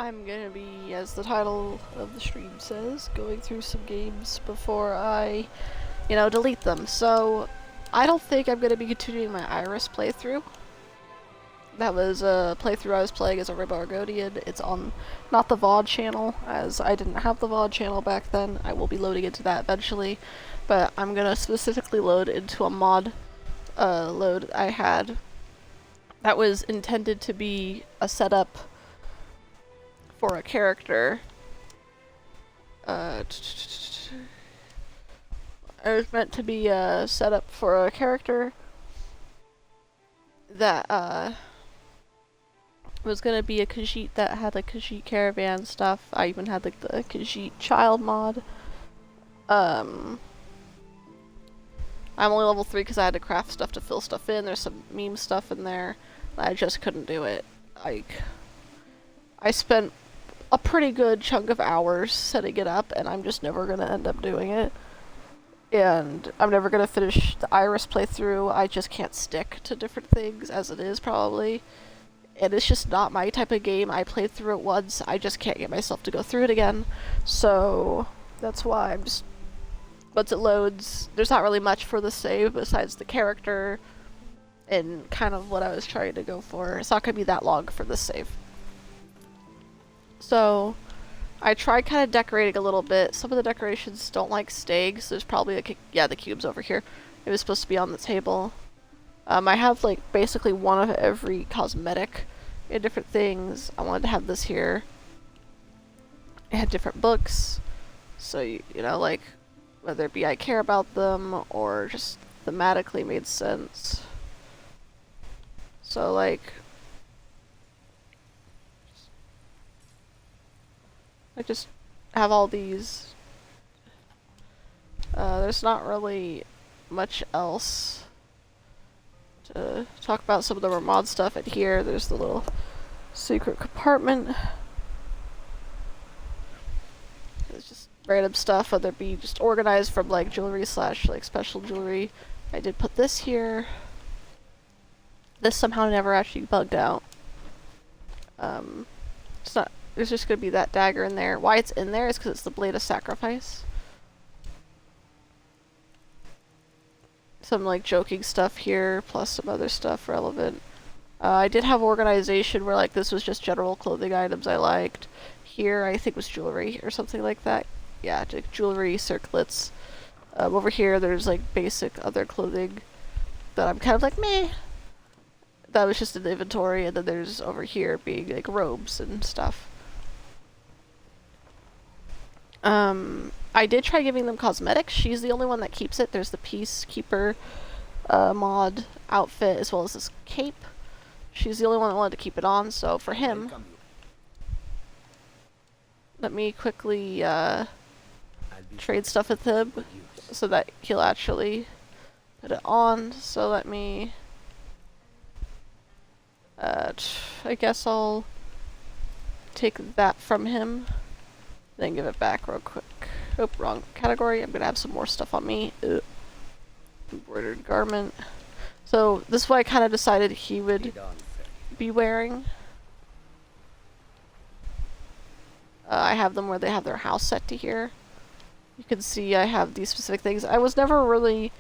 I'm gonna be, as the title of the stream says, going through some games before I, delete them. So, I don't think I'm gonna be continuing my Iris playthrough. That was a playthrough I was playing as a Rainbow Argonian. It's on, not the VOD channel, as I didn't have the VOD channel back then. I will be loading into that eventually. But I'm gonna specifically load into a mod load I had that was intended to be a setup for a character. It was meant to be a setup for a character that was gonna be a Khajiit that had like Khajiit caravan stuff. I even had like the Khajiit child mod. I'm only level 3 because I had to craft stuff to fill stuff in. There's some meme stuff in there. I just couldn't do it. I spent a pretty good chunk of hours setting it up, and I'm just never gonna end up doing it. And I'm never gonna finish the Iris playthrough. I just can't stick to different things as it is, probably. And it's just not my type of game. I played through it once. I just can't get myself to go through it again. So that's why I'm just... Once it loads, there's not really much for the save besides the character and kind of what I was trying to go for. It's not going to be that long for this save. So, I tried kind of decorating a little bit. Some of the decorations don't like staying, so there's probably the cube's over here. It was supposed to be on the table. I have like basically one of every cosmetic in different things. I wanted to have this here. It had different books, so you know, like, whether it be I care about them or just thematically made sense. So like, I just have all these. There's not really much else to talk about. Some of the mod stuff in here. There's the little secret compartment. It's just random stuff, whether it be just organized from like jewelry slash like special jewelry. I did put this here. This somehow never actually bugged out. It's not. There's just gonna be that dagger in there. Why it's in there is because it's the blade of sacrifice. Some like joking stuff here, plus some other stuff relevant. I did have organization where like this was just general clothing items I liked. Here I think was jewelry or something like that. Yeah, jewelry, circlets. Over here there's like basic other clothing that I'm kind of like meh. That was just in the inventory, and then there's over here being like robes and stuff. I did try giving them cosmetics. She's the only one that keeps it. There's the Peacekeeper mod outfit as well as this cape. She's the only one that wanted to keep it on, so for him, let me quickly trade stuff with him so that he'll actually put it on. So let me... I guess I'll take that from him, then give it back real quick. Oh, wrong category. I'm gonna have some more stuff on me. Embroidered garment. So this is what I kind of decided he would be wearing. I have them where they have their house set to here. You can see I have these specific things. I was never really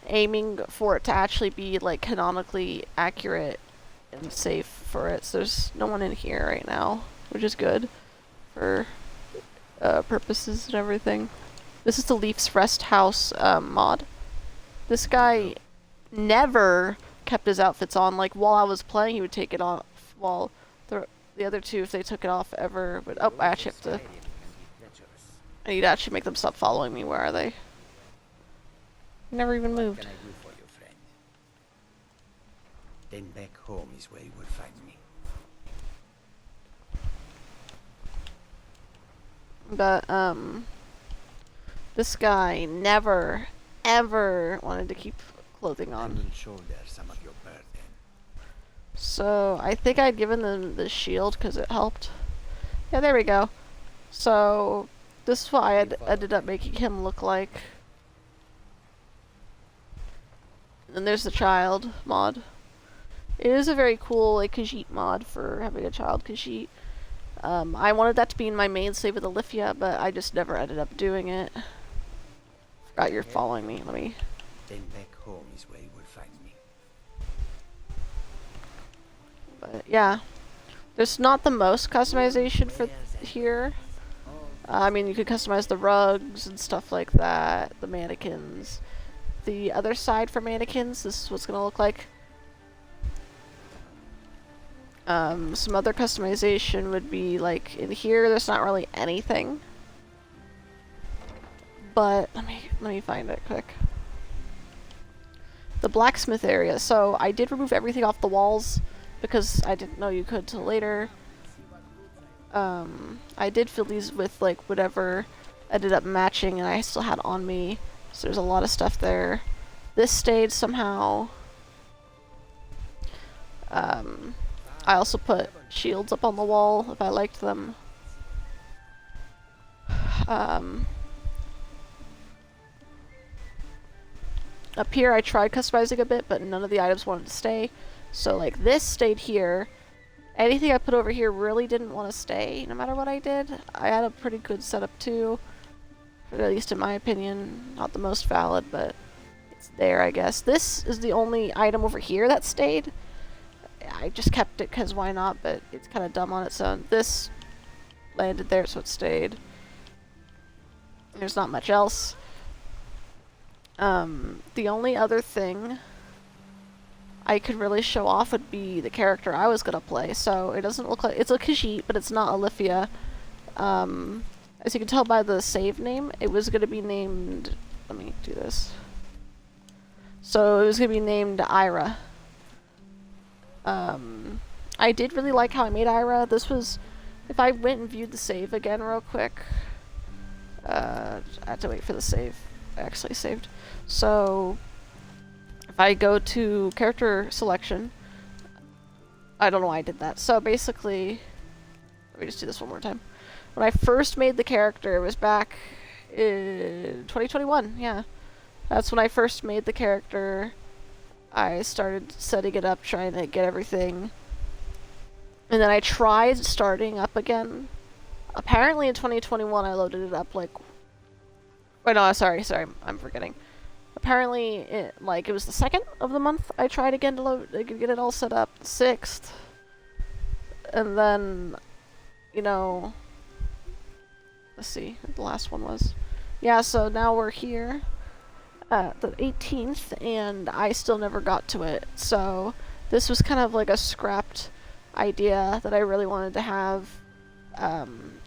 aiming for it to actually be like canonically accurate and safe for it. So there's no one in here right now, which is good for purposes and everything. This is the Leaf's Rest House mod. This guy never kept his outfits on. Like while I was playing, he would take it off. While the other two, if they took it off ever, but oh, I actually have to. I need to actually make them stop following me. Where are they? Never even moved. Then back home is where you will find me. But, this guy never, ever wanted to keep clothing on. I will shoulder some of your burden. So, I think I'd given them the shield because it helped. Yeah, there we go. So, this is what I had ended up making him look like. And there's the child mod. It is a very cool, like, Khajiit mod for having a child Khajiit. I wanted that to be in my main save with Olivia, but I just never ended up doing it. Forgot you're following me. Let me... Then back home is where you will find me. But yeah, there's not the most customization for here. I mean, you could customize the rugs and stuff like that, the mannequins. The other side for mannequins, this is what's gonna look like. Some other customization would be like in here. There's not really anything, but let me find it quick. The blacksmith area. So I did remove everything off the walls because I didn't know you could till later. I did fill these with like whatever ended up matching, and I still had on me. So there's a lot of stuff there. This stayed somehow. I also put shields up on the wall if I liked them. Up here I tried customizing a bit, but none of the items wanted to stay. So like this stayed here. Anything I put over here really didn't want to stay, no matter what I did. I had a pretty good setup too, at least in my opinion. Not the most valid, but it's there, I guess. This is the only item over here that stayed. I just kept it because why not, but it's kind of dumb on its own. This landed there, so it stayed. There's not much else. The only other thing I could really show off would be the character I was gonna play. So it doesn't look like it's a Khajiit, but it's not Olivia. As you can tell by the save name, it was gonna be named. Let me do this. So it was gonna be named Ira. I did really like how I made Ira. This was, if I went and viewed the save again real quick, I had to wait for the save. I actually saved. So if I go to character selection, I don't know why I did that. So basically, let me just do this one more time. When I first made the character, it was back in 2021, yeah. That's when I first made the character. I started setting it up, trying to get everything. And then I tried starting up again. Apparently in 2021 I loaded it up like... Wait, no, sorry, I'm forgetting. Apparently, it was the 2nd of the month I tried again to get it all set up. The 6th. And then, you know... Let's see, what the last one was. Yeah, so now we're here. The 18th, and I still never got to it. So this was kind of like a scrapped idea that I really wanted to have.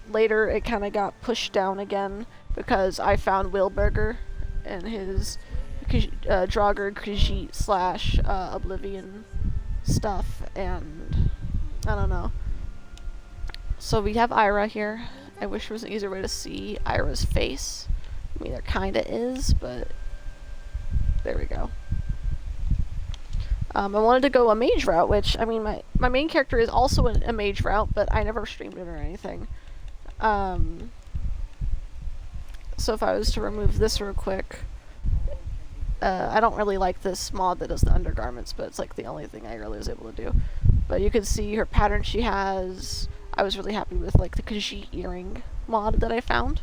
Later it kind of got pushed down again because I found Wilberger and his Draugr Khajiit / Oblivion stuff, and I don't know. So we have Ira here. I wish there was an easier way to see Ira's face. I mean, there kinda is, but there we go. I wanted to go a mage route, which, I mean, my main character is also a mage route, but I never streamed it or anything. So if I was to remove this real quick, I don't really like this mod that does the undergarments, but it's like the only thing I really was able to do. But you can see her pattern she has. I was really happy with like the Khajiit earring mod that I found.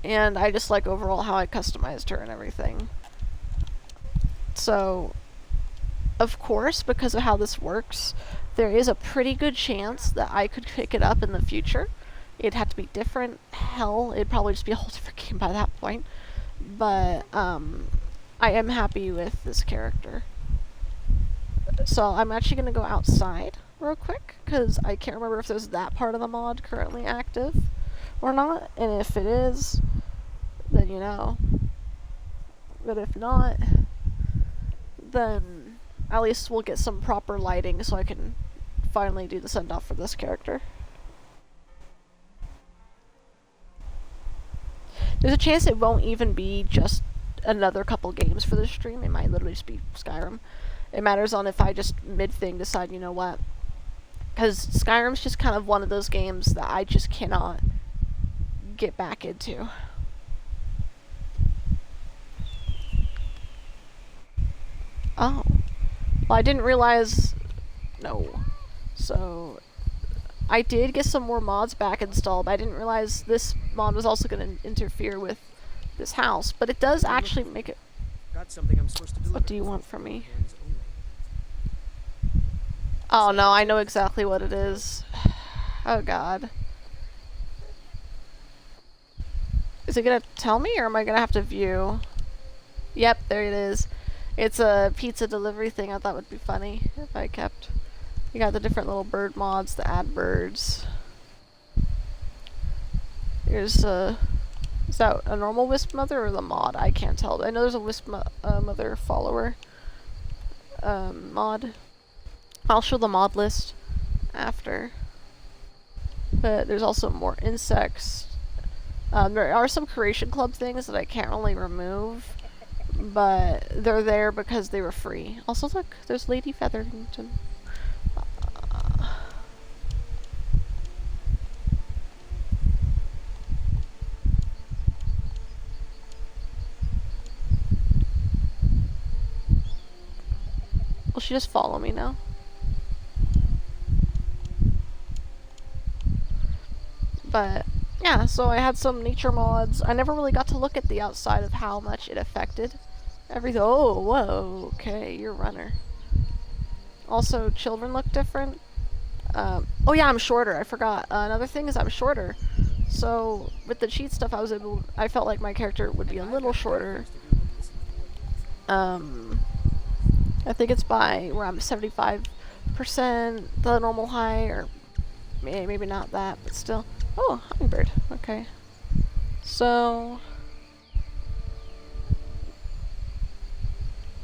And I just like overall how I customized her and everything. So, of course, because of how this works, there is a pretty good chance that I could pick it up in the future. It'd have to be different. Hell, it'd probably just be a whole different game by that point. But, I am happy with this character. So, I'm actually going to go outside real quick, because I can't remember if there's that part of the mod currently active or not. And if it is, then you know. But if not, then at least we'll get some proper lighting so I can finally do the send-off for this character. There's a chance it won't even be just another couple games for this stream. It might literally just be Skyrim. It matters on if I just mid-thing decide, you know what. Because Skyrim's just kind of one of those games that I just cannot get back into. Oh. Well, I didn't realize... No. So... I did get some more mods back installed. I didn't realize this mod was also going to interfere with this house, but it does actually make it. Got something I'm supposed to deliver. What do you want from me? Oh no, I know exactly what it is. Oh god. Is it gonna tell me, or am I gonna have to view? Yep, there it is. It's a pizza delivery thing. I thought would be funny if I kept. You got the different little bird mods, the ad birds. Here's is that a normal Wisp Mother or the mod? I can't tell. I know there's a Wisp Mother follower mod. I'll show the mod list after. But there's also more insects. There are some Creation Club things that I can't really remove, but they're there because they were free. Also, look, there's Lady Featherington. Will she just follow me now? But yeah, so I had some nature mods. I never really got to look at the outside of how much it affected everything. Oh, whoa, okay, you're a runner. Also, children look different. Oh yeah, I'm shorter. I forgot. Another thing is I'm shorter. So with the cheat stuff, I felt like my character would be a little shorter. I think it's by where I'm 75% the normal height, or maybe not that, but still. Oh, hummingbird. Okay. So.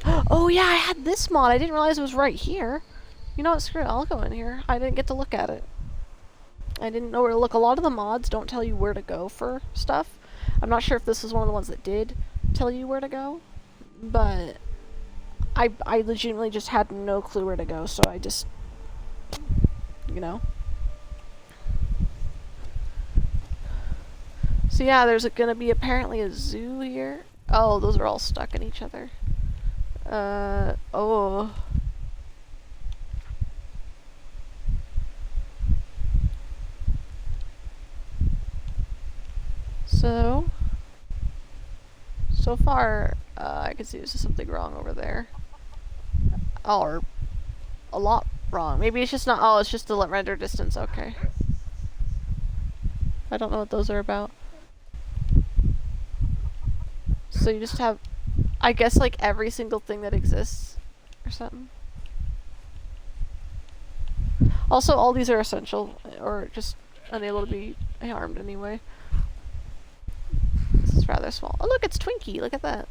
Oh yeah, I had this mod. I didn't realize it was right here. You know what? Screw it. I'll go in here. I didn't get to look at it. I didn't know where to look. A lot of the mods don't tell you where to go for stuff. I'm not sure if this is one of the ones that did tell you where to go, but I legitimately just had no clue where to go, so I just, you know. So yeah, there's gonna be apparently a zoo here. Oh, those are all stuck in each other. Oh. So far, I can see there's something wrong over there. Oh, or a lot wrong. Maybe it's just not. Oh, it's just the render distance. Okay. I don't know what those are about. So you just have, I guess, like every single thing that exists, or something. Also, all these are essential, or just unable to be harmed anyway. This is rather small. Oh look, it's Twinkie. Look at that.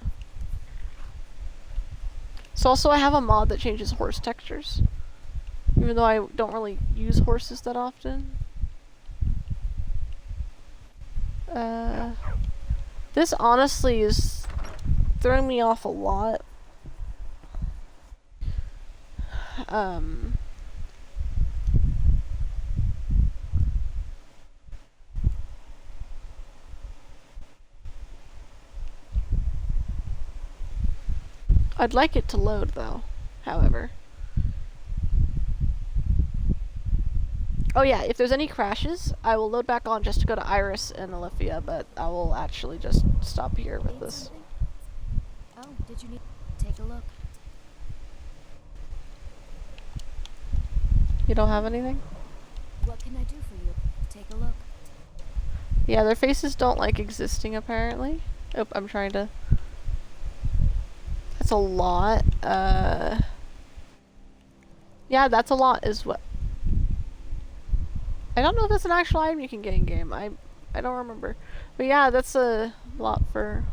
So also I have a mod that changes horse textures. Even though I don't really use horses that often. This honestly is throwing me off a lot. I'd like it to load though, however. Oh yeah, if there's any crashes, I will load back on just to go to Iris and Alethea, but I will actually just stop here with this. Oh, did you need to take a look? You don't have anything? What can I do for you? Take a look. Yeah, their faces don't like existing apparently. Oh, I'm trying to... That's a lot. Yeah, that's a lot is what... I don't know if it's an actual item you can get in game. I don't remember. But yeah, that's a lot for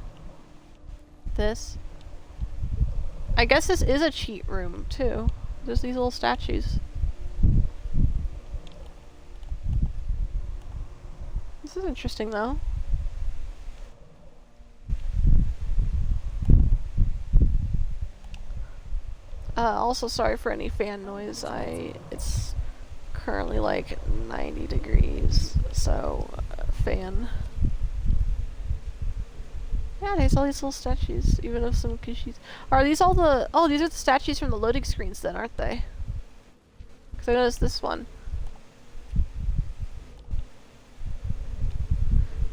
this. I guess this is a cheat room too. There's these little statues. This is interesting though. Also sorry for any fan noise. It's currently like 90 degrees, so fan. Yeah, there's all these little statues, even of some Kushis. Are these all the... Oh, these are the statues from the loading screens then, aren't they? Because I noticed this one.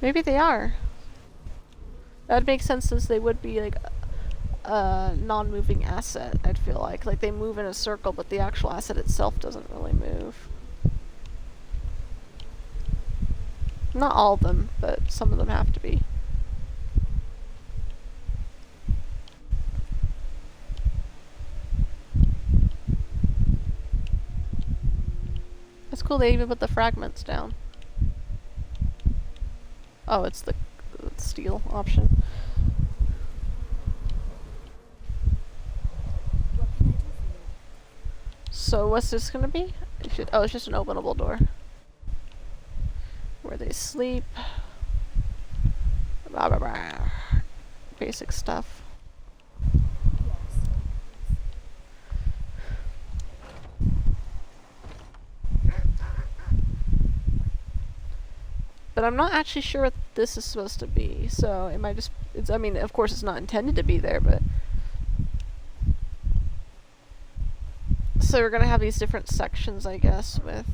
Maybe they are. That'd make sense since they would be like a non-moving asset, I'd feel like. Like they move in a circle, but the actual asset itself doesn't really move. Not all of them, but some of them have to be. That's cool, they even put the fragments down. Oh, it's the steel option. What can I do for you? So what's this gonna be? Oh, it's just an openable door. Where they sleep. Blah, blah, blah. Basic stuff. Yes. But I'm not actually sure what this is supposed to be, so it might just... I mean, of course it's not intended to be there, but... So we're gonna have these different sections, I guess, with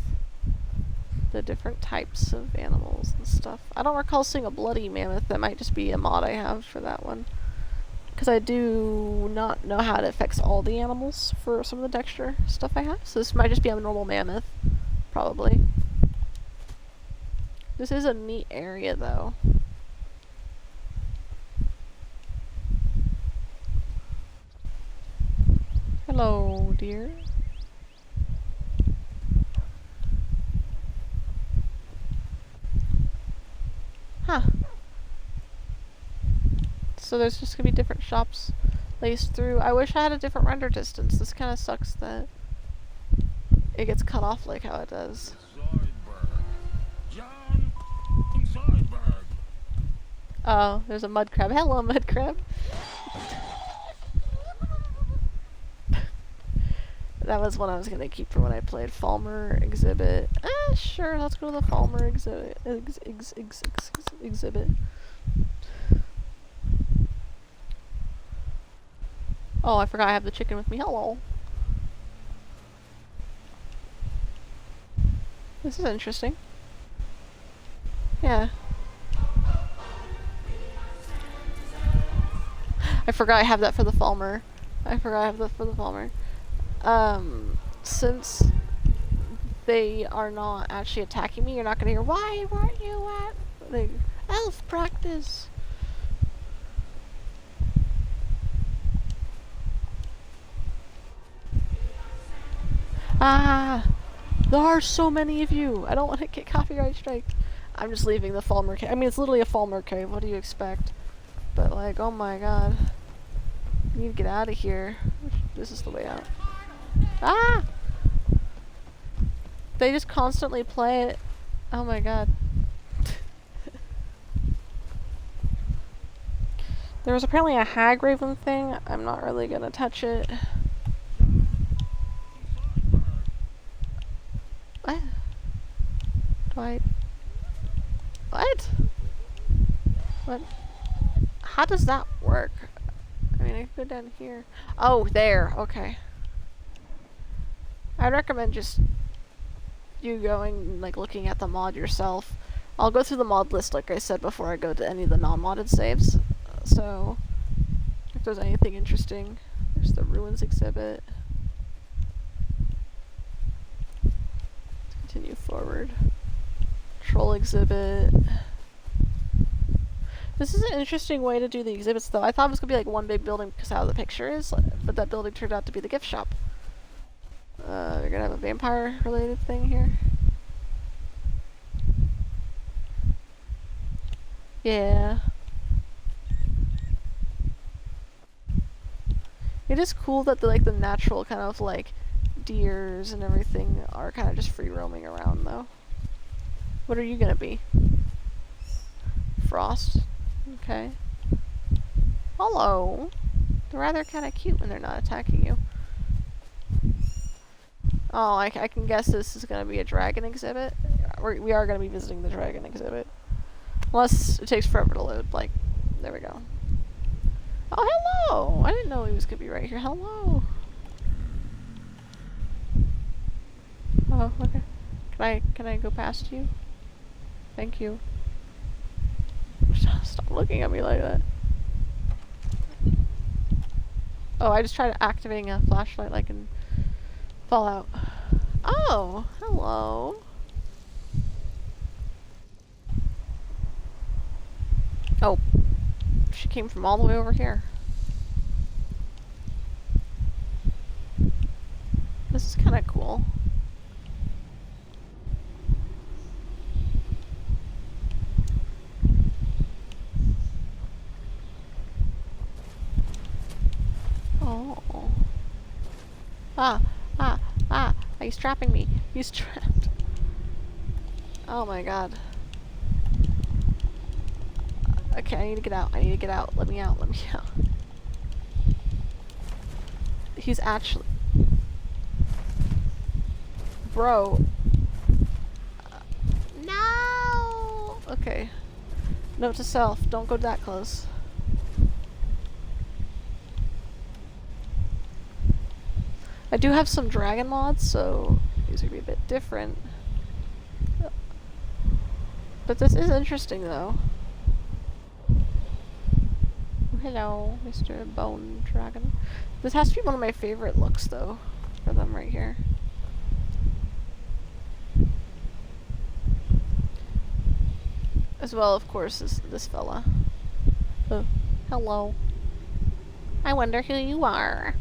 the different types of animals and stuff. I don't recall seeing a bloody mammoth. That might just be a mod I have for that one. Because I do not know how it affects all the animals for some of the texture stuff I have. So this might just be a normal mammoth, probably. This is a neat area, though. Hello, dear. Huh. So there's just gonna be different shops laced through. I wish I had a different render distance. This kind of sucks that it gets cut off like how it does. Oh, there's a mud crab. Hello, mud crab. That was one I was gonna keep for when I played Falmer exhibit. Sure, let's go to the Falmer exhibit. Exhibit. Oh, I forgot I have the chicken with me. Hello. This is interesting. Yeah. I forgot I have that for the Falmer. I forgot I have that for the Falmer. Since they are not actually attacking me, you're not gonna hear, why weren't you at the elf practice? Ah! There are so many of you! I don't want to get copyright strike. I'm just leaving the Falmer cave. I mean, it's literally a Falmer cave. What do you expect? But, like, oh my god. I need to get out of here. This is the way out. Ah! They just constantly play it. Oh my god. There was apparently a hag raven thing. I'm not really gonna touch it. What? Do I... What? What? How does that work? I mean, I can go down here. Oh, there. Okay. I'd recommend just you going, like, looking at the mod yourself. I'll go through the mod list, like I said, before I go to any of the non-modded saves. So, if there's anything interesting, there's the ruins exhibit. Let's continue forward. Troll exhibit. This is an interesting way to do the exhibits, though. I thought it was going to be like one big building because how the picture is, but that building turned out to be the gift shop. They're going to have a vampire-related thing here. Yeah. It is cool that the natural kind of like deers and everything are kind of just free roaming around, though. What are you going to be? Frost? Okay. Hello. They're rather kind of cute when they're not attacking you. Oh, I can guess this is going to be a dragon exhibit. We are going to be visiting the dragon exhibit. Unless it takes forever to load. Like, there we go. Oh, hello! I didn't know he was going to be right here. Hello! Oh, okay. Can I go past you? Thank you. Stop looking at me like that. Oh, I just tried activating a flashlight like in Fallout. Oh, hello. Oh, she came from all the way over here. This is kind of cool. Oh. He's trapping me. He's trapped. Oh my god. Okay, I need to get out. I need to get out. Let me out. Let me out. He's actually... Bro. No! Okay. Note to self, don't go that close. I do have some dragon mods, so these are gonna be a bit different. But this is interesting, though. Hello, Mr. Bone Dragon. This has to be one of my favorite looks, though, for them right here. As well, of course, as this fella. Oh, hello. I wonder who you are.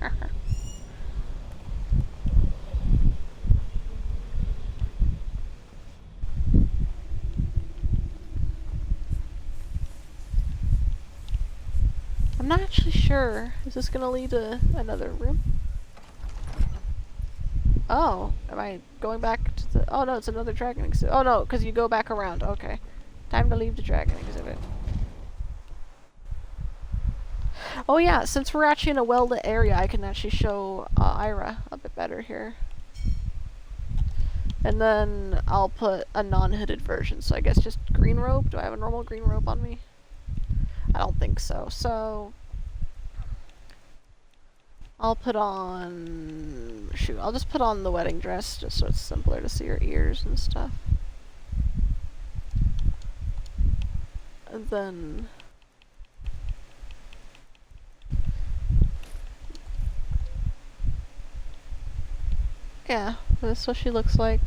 I'm not actually sure. Is this gonna lead to another room? Oh, am I going back to the... Oh no, it's another dragon exhibit. Oh no, because you go back around. Okay. Time to leave the dragon exhibit. Oh yeah, since we're actually in a well-lit area, I can actually show Ira a bit better here. And then I'll put a non-hooded version, so I guess just green robe. Do I have a normal green robe on me? I don't think so. So I'll put on... Shoot, I'll just put on the wedding dress, just so it's simpler to see your ears and stuff. And then... yeah, that's what she looks like.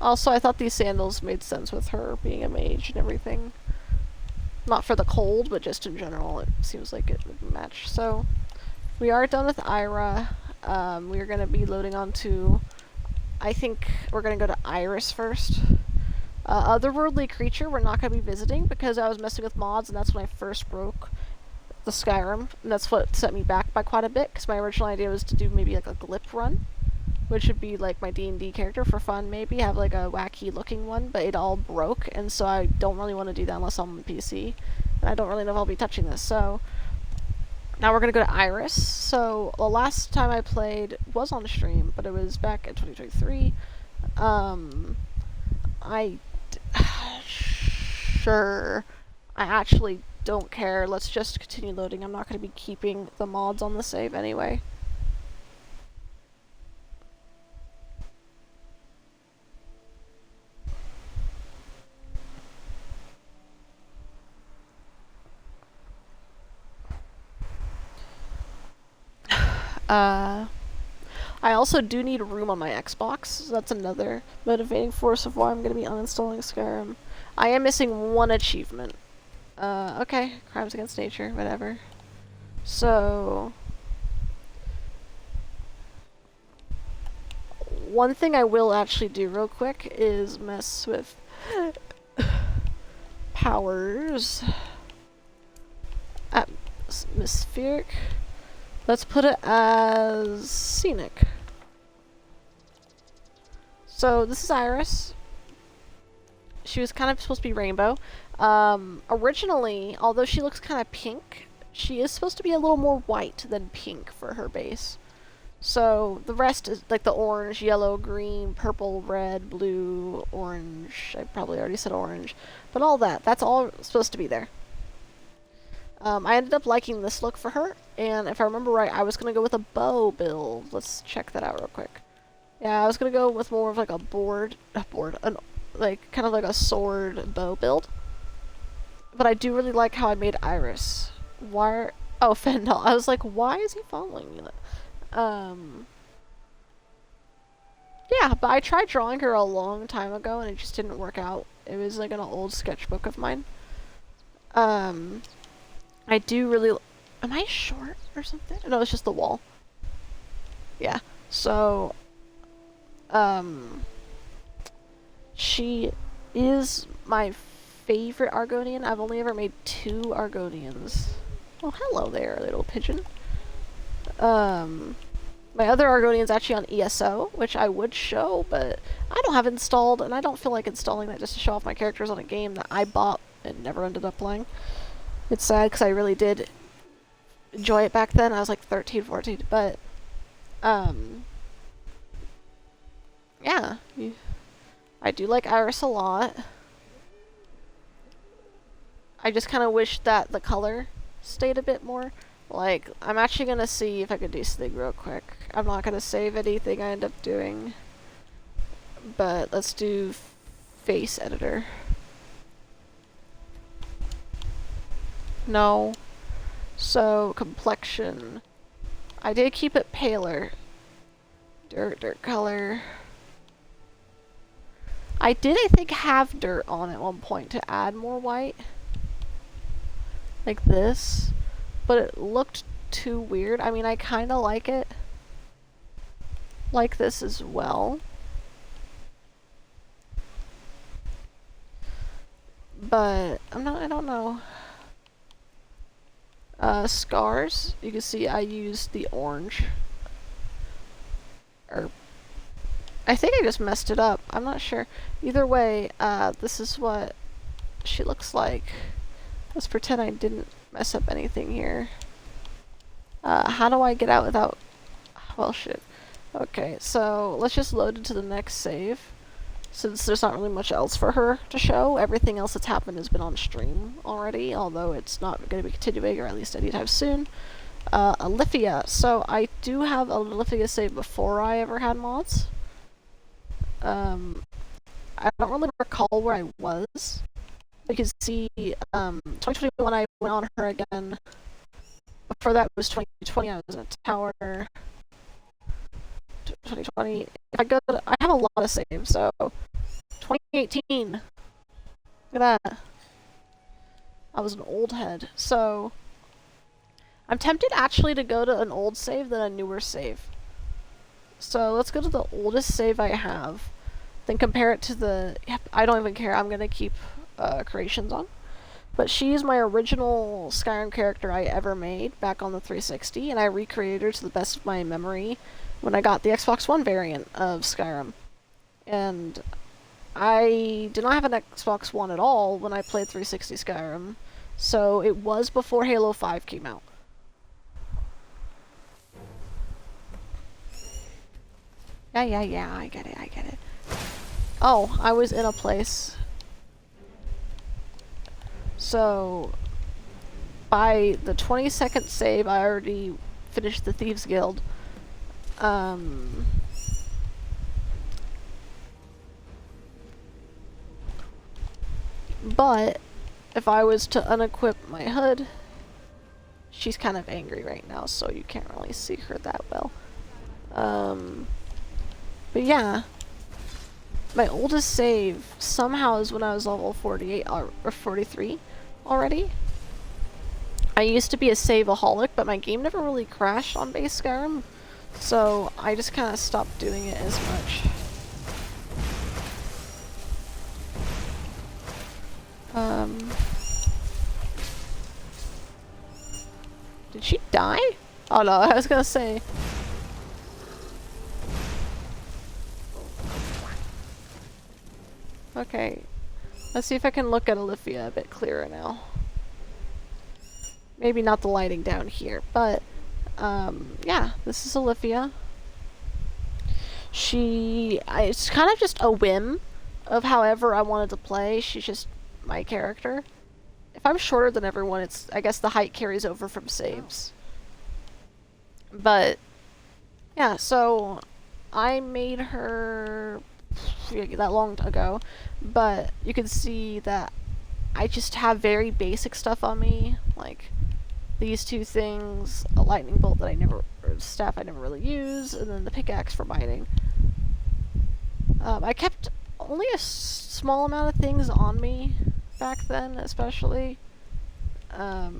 Also, I thought these sandals made sense with her being a mage and everything. Not for the cold, but just in general, it seems like it would match. So, we are done with Ira. We're going to be loading onto... I think we're going to go to Iris first. Otherworldly creature we're not going to be visiting because I was messing with mods and that's when I first broke the Skyrim. And that's what set me back by quite a bit because my original idea was to do maybe like a glip run, which would be like my D&D character for fun, maybe have like a wacky looking one, but it all broke, and so I don't really want to do that unless I'm on PC, and I don't really know if I'll be touching this. So now we're gonna go to Iris. So the last time I played was on stream, but it was back in 2023. Sure, I actually don't care. Let's just continue loading. I'm not gonna be keeping the mods on the save anyway. I also do need room on my Xbox, so that's another motivating force of why I'm going to be uninstalling Skyrim. I am missing one achievement. Okay, crimes against nature, whatever. So... one thing I will actually do real quick is mess with powers. Atmospheric. Let's put it as scenic. So this is Iris. She was kind of supposed to be rainbow. Originally, although she looks kind of pink, she is supposed to be a little more white than pink for her base. So the rest is like the orange, yellow, green, purple, red, blue, orange. I probably already said orange. But all that, that's all supposed to be there. I ended up liking this look for her, and if I remember right, I was going to go with a bow build. Let's check that out real quick. Yeah, I was gonna go with more of like like kind of like a sword bow build. But I do really like how I made Iris. Why? Oh, Fendel. I was like, why is he following me? Um. Yeah, but I tried drawing her a long time ago and it just didn't work out. It was like an old sketchbook of mine. I do really. Am I short or something? No, it's just the wall. Yeah. So, she is my favorite Argonian. I've only ever made 2 Argonians. Oh, hello there, little pigeon. My other Argonian's actually on ESO, which I would show, but I don't have installed, and I don't feel like installing that just to show off my characters on a game that I bought and never ended up playing. It's sad because I really did enjoy it back then. I was like 13, 14, but, yeah. I do like Iris a lot. I just kind of wish that the color stayed a bit more. Like, I'm actually gonna see if I can do something real quick. I'm not gonna save anything I end up doing. But let's do face editor. No. So, complexion. I did keep it paler. Dirt color. I did, I think, have dirt on at one point to add more white. Like this. But it looked too weird. I mean, I kind of like it like this as well. But I don't know. Scars. You can see I used the orange. Or I think I just messed it up. I'm not sure. Either way, this is what she looks like. Let's pretend I didn't mess up anything here. How do I get out without... Well, shit. Okay, so let's just load into the next save. Since there's not really much else for her to show, everything else that's happened has been on stream already, although it's not going to be continuing, or at least anytime soon. Alifia. So I do have a Alifia save before I ever had mods. I don't really recall where I was. You can see, 2021 I went on her again. Before that was 2020, I was in a tower. 2020. If I go to, I have a lot of saves, so 2018. Look at that. I was an old head. So I'm tempted actually to go to an old save than a newer save. So let's go to the oldest save I have. Then compare it to the... Yep, I don't even care. I'm gonna keep creations on. But she's my original Skyrim character I ever made back on the 360, and I recreated her to the best of my memory when I got the Xbox One variant of Skyrim. And I did not have an Xbox One at all when I played 360 Skyrim, so it was before Halo 5 came out. Yeah, I get it. Oh, I was in a place. So, by the 22nd save, I already finished the Thieves Guild. But, if I was to unequip my hood, she's kind of angry right now, so you can't really see her that well. But yeah. My oldest save somehow is when I was level 48 or 43 already. I used to be a save-aholic, but my game never really crashed on base Skyrim, so I just kind of stopped doing it as much. Did she die? Oh no, I was gonna say. Okay, let's see if I can look at Alifia a bit clearer now. Maybe not the lighting down here, but yeah, this is Alifia. It's kind of just a whim of however I wanted to play. She's just my character. If I'm shorter than everyone, I guess the height carries over from saves. But yeah, so I made her that long ago, but you can see that I just have very basic stuff on me, like these two things, a lightning bolt that or staff I never really use, and then the pickaxe for mining. I kept only a small amount of things on me back then, especially. I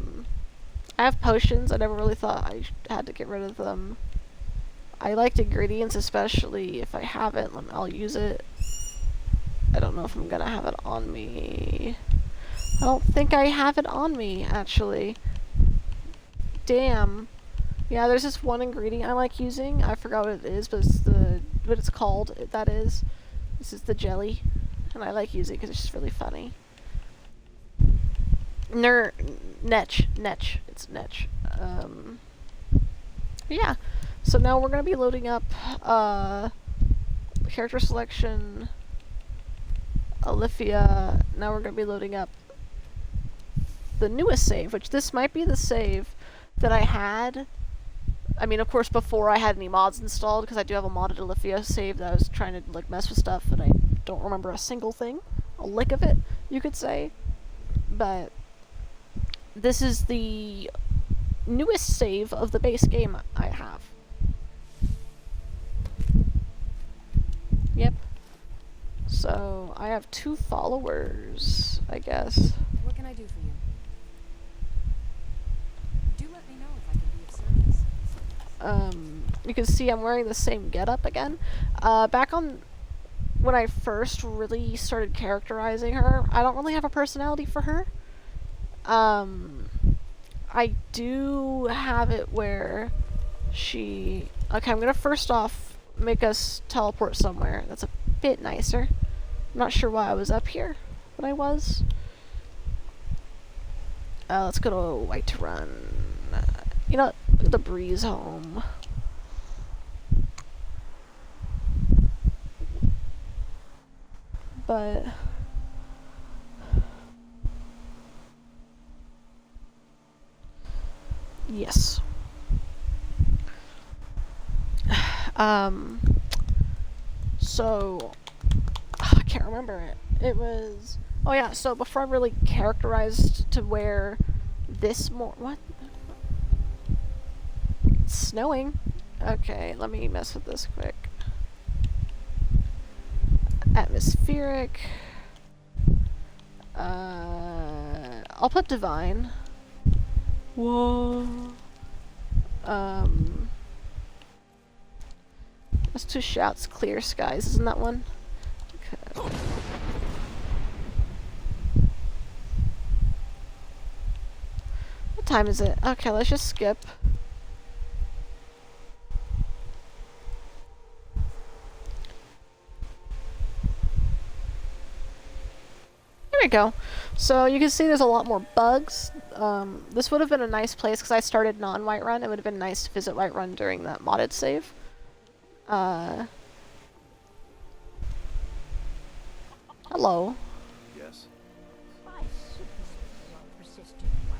have potions. I never really thought I had to get rid of them. I liked ingredients, especially if I have it, I'll use it. I don't know if I'm gonna have it on me. I don't think I have it on me, actually. Damn. Yeah, there's this one ingredient I like using. I forgot what it is, but what it's called. That is. This is the jelly, and I like using it because it's just really funny. Netch. It's netch. Yeah. So now we're gonna be loading up character selection, Alifia. Now we're gonna be loading up the newest save, which this might be the save that I had. I mean, of course, before I had any mods installed, because I do have a modded Alifia save that I was trying to like mess with stuff, and I don't remember a single thing, a lick of it, you could say. But this is the newest save of the base game I have. Yep. So I have 2 followers, I guess. What can I do for you? Do let me know if I can be of service. You can see I'm wearing the same getup again. Back on when I first really started characterizing her, I don't really have a personality for her. I do have it where she... Okay, I'm gonna first off make us teleport somewhere that's a bit nicer. I'm not sure why I was up here, but I was. Let's go to White Run. You know, the breeze home. But yes. So I can't remember it. It was, oh yeah, so before I really characterized to wear this more, what? It's snowing. Okay, let me mess with this quick. Atmospheric. I'll put divine. Whoa. That's 2 shouts. Clear skies, isn't that one? Okay. What time is it? Okay, let's just skip. There we go. So you can see there's a lot more bugs. This would have been a nice place because I started non-Whiterun. It would have been nice to visit Whiterun during that modded save. Hello. Yes. My super persistent one.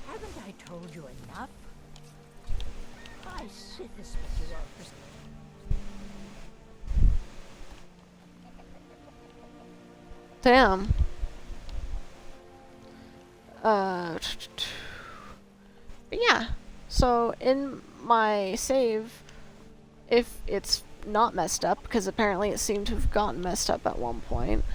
Haven't I told you enough? I sit the specter of persistent. Damn. But yeah. So in my save, if it's not messed up, because apparently it seemed to have gotten messed up at one point,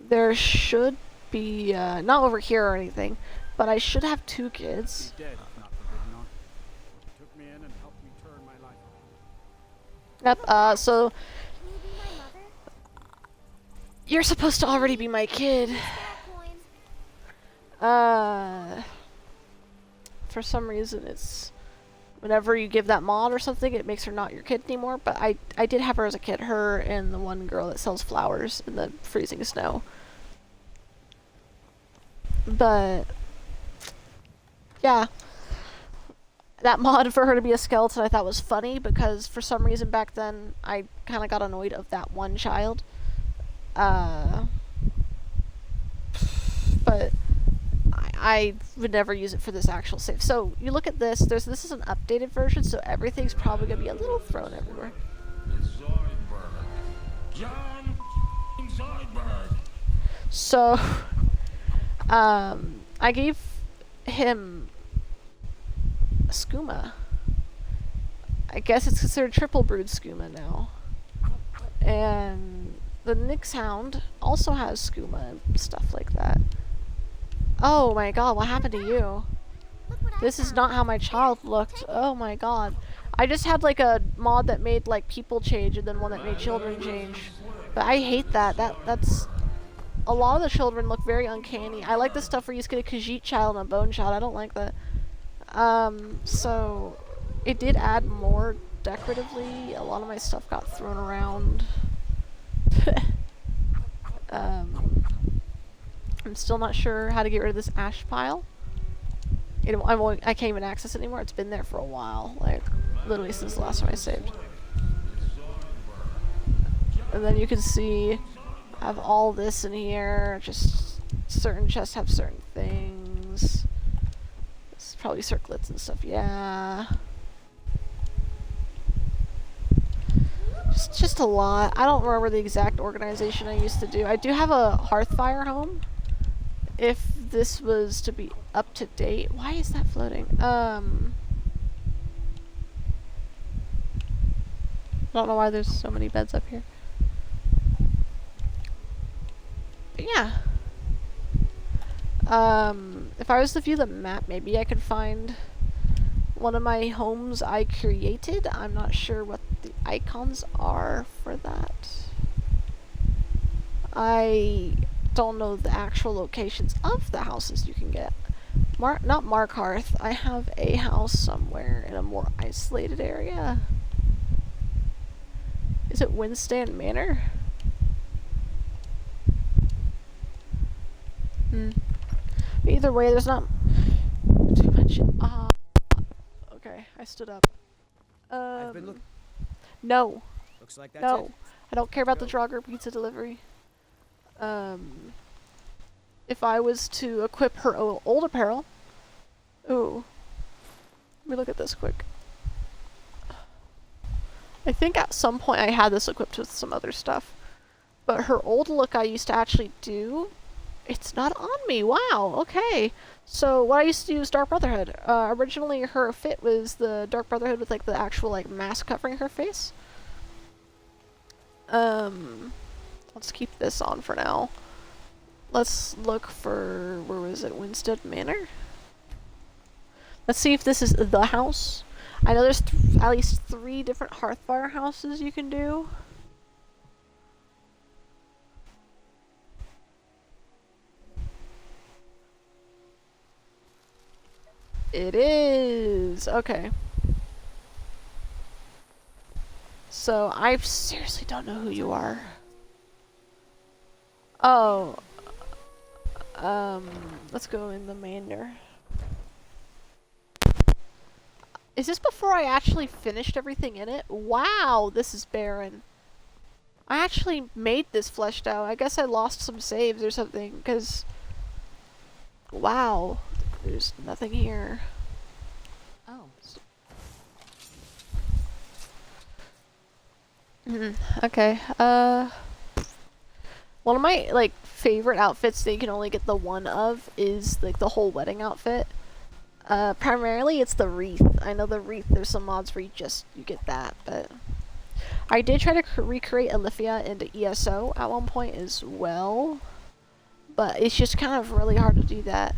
there should be, not over here or anything, but I should have 2 kids. Dead, not forbidden on. Took me in and helped me turn my life around. Yep, so Can you be my mother? you're supposed to already be my kid. Star coins. For some reason it's whenever you give that mod or something, it makes her not your kid anymore, but I did have her as a kid, her and the one girl that sells flowers in the freezing snow. But yeah, that mod for her to be a skeleton I thought was funny because for some reason back then I kind of got annoyed of that one child. But I would never use it for this actual save. So you look at this. This is an updated version, so everything's probably gonna be a little thrown everywhere. So, I gave him a skooma. I guess it's considered triple brood skooma now. And the Nyx Hound also has skooma and stuff like that. Oh my god, what happened to you? This is not how my child looked. Oh my god. I just had like a mod that made like people change and then one that made children change. But I hate that. That's a lot of the children look very uncanny. I like the stuff where you just get a Khajiit child and a bone child. I don't like that. So it did add more decoratively. A lot of my stuff got thrown around. I'm still not sure how to get rid of this ash pile. I can't even access it anymore. It's been there for a while, like literally since the last time I saved. And then you can see I have all this in here. Just certain chests have certain things. It's probably circlets and stuff. Yeah. Just a lot. I don't remember the exact organization I used to do. I do have a Hearthfire home. If this was to be up to date. Why is that floating? I don't know why there's so many beds up here. But yeah. If I was to view the map, maybe I could find one of my homes I created. I'm not sure what the icons are for that. I don't know the actual locations of the houses you can get. Not Markarth. I have a house somewhere in a more isolated area. Is it Windstand Manor? Either way, there's not too much. Okay, I stood up. I've been looking. No. Looks like that's No. it. I don't care about the Draugr pizza delivery. If I was to equip her old apparel. Ooh. Let me look at this quick. I think at some point I had this equipped with some other stuff. But her old look I used to actually do, it's not on me. Wow, okay. So what I used to do is Dark Brotherhood. Originally her fit was the Dark Brotherhood with like the actual like mask covering her face. Let's keep this on for now. Let's look for, where was it, Winstead Manor? Let's see if this is the house. I know there's at least 3 different Hearthfire houses you can do. It is! Okay. So, I seriously don't know who you are. Oh. Let's go in the manor. Is this before I actually finished everything in it? Wow, this is barren. I actually made this fleshed out. I guess I lost some saves or something, because... Wow. There's nothing here. Oh. Okay, one of my, like, favorite outfits that you can only get the one of is, like, the whole wedding outfit. Primarily it's the wreath. I know the wreath, there's some mods where you get that, but... I did try to recreate Alifia into ESO at one point as well, but it's just kind of really hard to do that.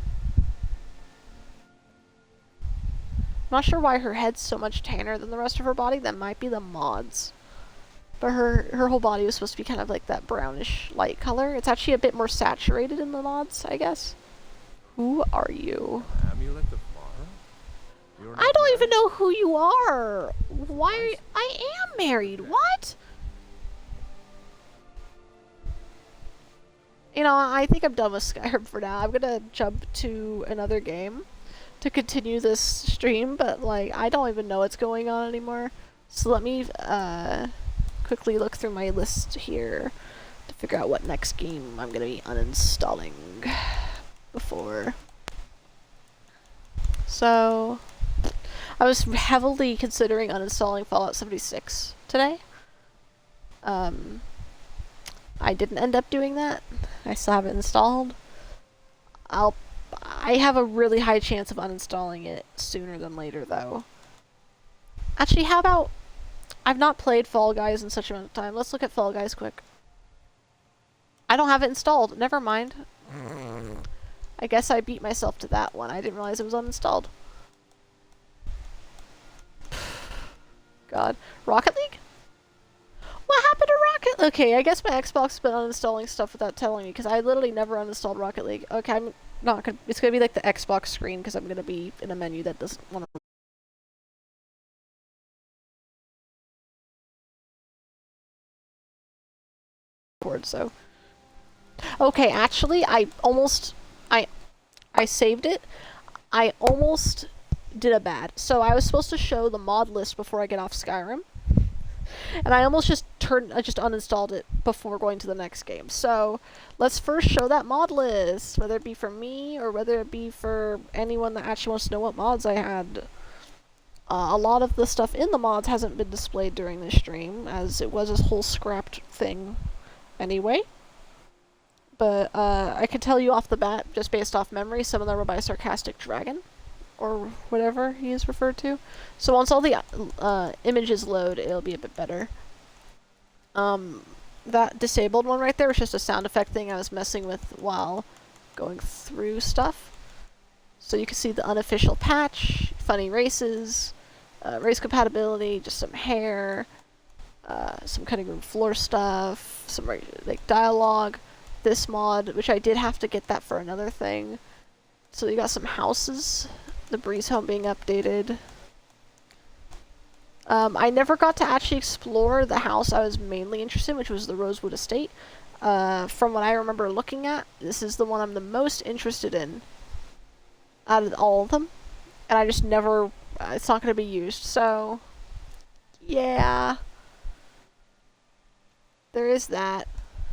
I'm not sure why her head's so much tanner than the rest of her body. That might be the mods. But her whole body was supposed to be kind of like that brownish light color. It's actually a bit more saturated in the mods, I guess. Who are you? Amulet of Mara? You're not I don't even married? know who you are. Why are you... I am married. What? You know, I think I'm done with Skyrim for now. I'm gonna jump to another game to continue this stream, but like, I don't even know what's going on anymore. So let me, quickly look through my list here to figure out what next game I'm gonna be uninstalling before So I was heavily considering uninstalling Fallout 76 today. I didn't end up doing that. I still have it installed. I have a really high chance of uninstalling it sooner than later, though. Actually, how about... I've not played Fall Guys in such a amount of time. Let's look at Fall Guys quick. I don't have it installed. Never mind. I guess I beat myself to that one. I didn't realize it was uninstalled. God. Rocket League? What happened to Rocket? Okay, I guess my Xbox has been uninstalling stuff without telling me, because I literally never uninstalled Rocket League. Okay, I'm not gonna... It's gonna be like the Xbox screen, because I'm gonna be in a menu that doesn't want to... record, so... Okay, actually, I saved it. I almost did a bad. So I was supposed to show the mod list before I get off Skyrim. And I almost just uninstalled it before going to the next game. So let's first show that mod list, whether it be for me or whether it be for anyone that actually wants to know what mods I had. A lot of the stuff in the mods hasn't been displayed during this stream, as it was a whole scrapped thing anyway. But I can tell you off the bat, just based off memory, some of them were by Sarcastic Dragon, or whatever he is referred to. So once all the images load, it'll be a bit better. That disabled one right there was just a sound effect thing I was messing with while going through stuff. So you can see the unofficial patch, funny races, race compatibility, just some hair, some cutting room floor stuff, some like dialogue. This mod, which I did have to get that for another thing. So you got some houses, the Breeze home being updated. I never got to actually explore the house I was mainly interested in, which was the Rosewood Estate. From what I remember looking at, this is the one I'm the most interested in out of all of them. And I just never... it's not going to be used, so... yeah. There is that.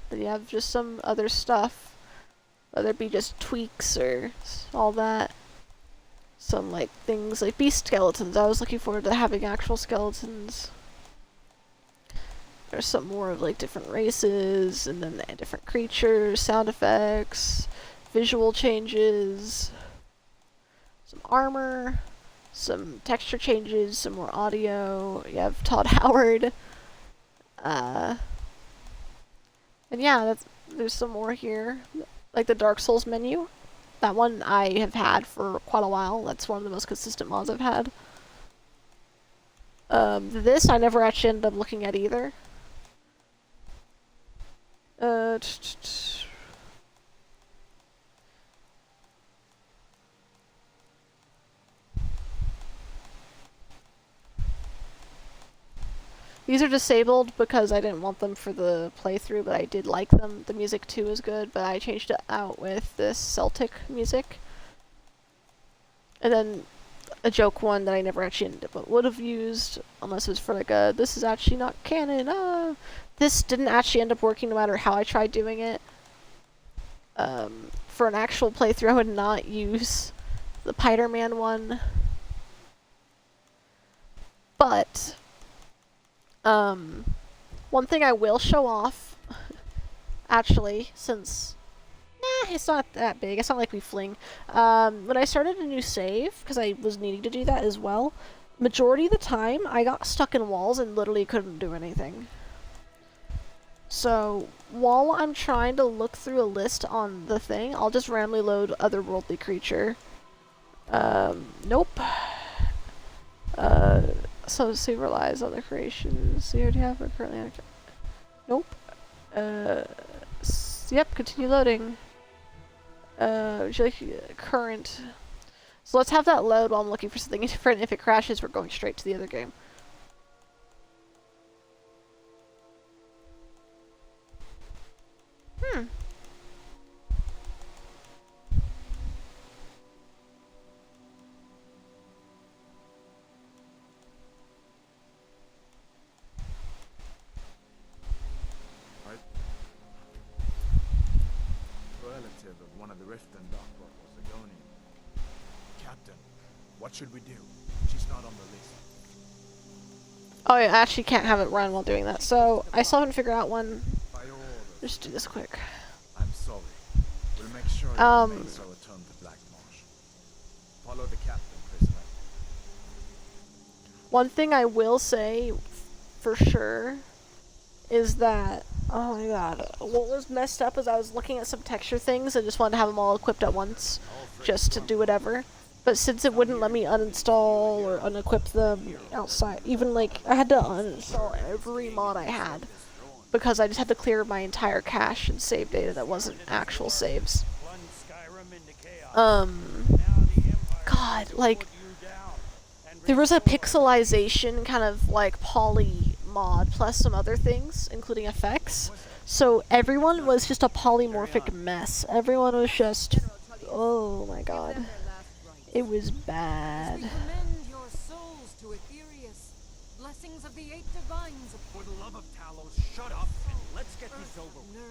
Then you have just some other stuff, whether it be just tweaks or all that. Some like things like beast skeletons. I was looking forward to having actual skeletons. There's some more of like different races, and then different creatures, sound effects, visual changes, some armor, some texture changes, some more audio. You have Todd Howard. And yeah, there's some more here. Like the Dark Souls menu. That one I have had for quite a while. That's one of the most consistent mods I've had. This I never actually ended up looking at either. These are disabled because I didn't want them for the playthrough, but I did like them. The music too is good, but I changed it out with this Celtic music. And then a joke one that I never actually ended up would have used, unless it was for like a, this is actually not canon, This didn't actually end up working no matter how I tried doing it. For an actual playthrough, I would not use the Spider-Man one. But... one thing I will show off, actually, since, it's not that big, it's not like we fling. When I started a new save, because I was needing to do that as well, majority of the time, I got stuck in walls and literally couldn't do anything. So, while I'm trying to look through a list on the thing, I'll just randomly load otherworldly creature. Nope. So Super relies on the creations you already have or currently active. Nope. Yep, continue loading. Would you like current? So let's have that load while I'm looking for something different. If it crashes, we're going straight to the other game. Relative of one of the Rift and Darkbrook was Zagonian. Captain, What should we do? She's not on the list. Oh, I actually can't have it run while doing that, so I still haven't figured out when. By your orders. Just do this quick. I'm sorry. We'll make sure your remains are returned to Black Marsh. Follow the captain, prisoner. One thing I will say for sure is that, oh my god, what was messed up is I was looking at some texture things and just wanted to have them all equipped at once, just to do whatever. But since it wouldn't let me uninstall or unequip them outside, even like, I had to uninstall every mod I had, because I just had to clear my entire cache and save data that wasn't actual saves. God, like, there was a pixelization kind of like poly mod plus some other things, including effects. So everyone was just a polymorphic mess. Everyone was just, oh my god. It was bad. Commend your souls to Aetherius. Blessings of the 8 divines. For the love of Talos, shut up and let's get this over with.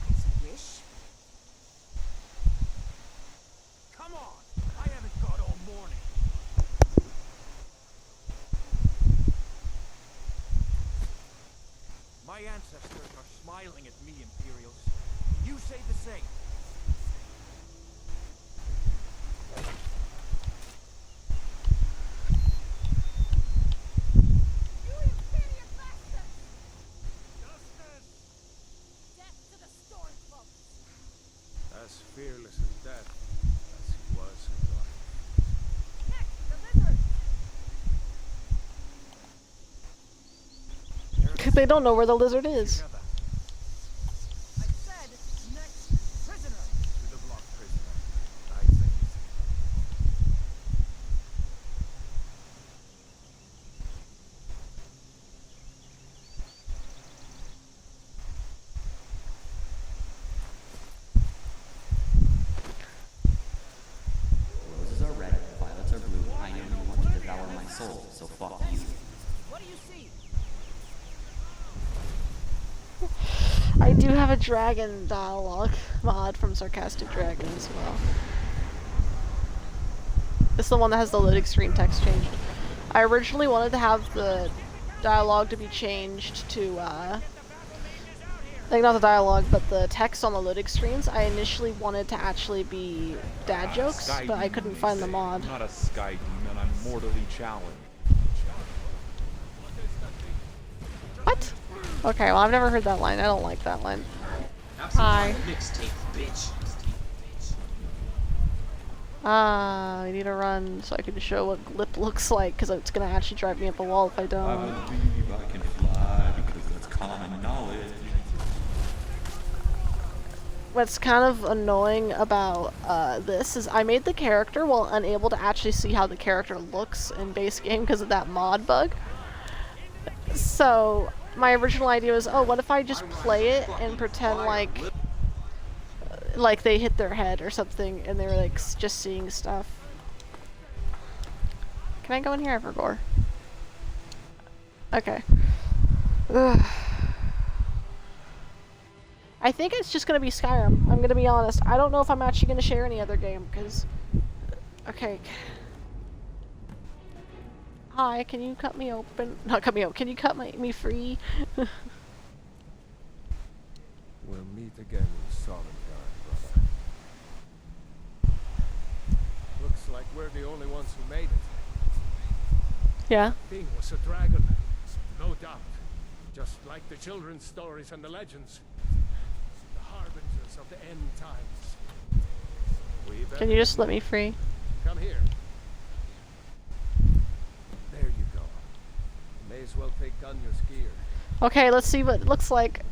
As you wish. Come on! I haven't got all morning. My ancestors are smiling at me, Imperials. You say the same. As fearless as death, as he was in life. They don't know where the lizard is. I said, next prisoner. To the block, prisoner. Nice and easy. Roses are red, violets are blue. I know you want to devour my soul, so fuck you. What do you see? I do have a dragon dialogue mod from Sarcastic Dragon as well. It's the one that has the loading screen text changed. I originally wanted to have the dialogue to be changed to, like not the dialogue, but the text on the loading screens. I initially wanted to actually be dad jokes, but I couldn't find the mod. I'm not a sky demon, I'm mortally challenged. What? Okay, well I've never heard that line. I don't like that line. Hi. Mixtape, bitch. Ah, I need to run so I can show what Glip looks like, because it's gonna actually drive me up a wall if I I don't. believe I can fly because that's common knowledge. What's kind of annoying about this is I made the character while unable to actually see how the character looks in base game because of that mod bug. So my original idea was, oh, what if I just play it and pretend like they hit their head or something and they're like just seeing stuff. Can I go in here, Evergore? Okay. Ugh. I think it's just gonna be Skyrim. I'm gonna be honest. I don't know if I'm actually gonna share any other game because. Okay. Hi, can you cut me open? Not cut me open. Can you cut me free? We'll meet again in Solengard, brother. Looks like we're the only ones who made it. Yeah. Thing was a dragon, no doubt. Just like the children's stories and the legends. The harbingers of the end times. Can you just let me free? Come here. There you go. May as well take Gunya's gear. Okay, let's see what it looks like.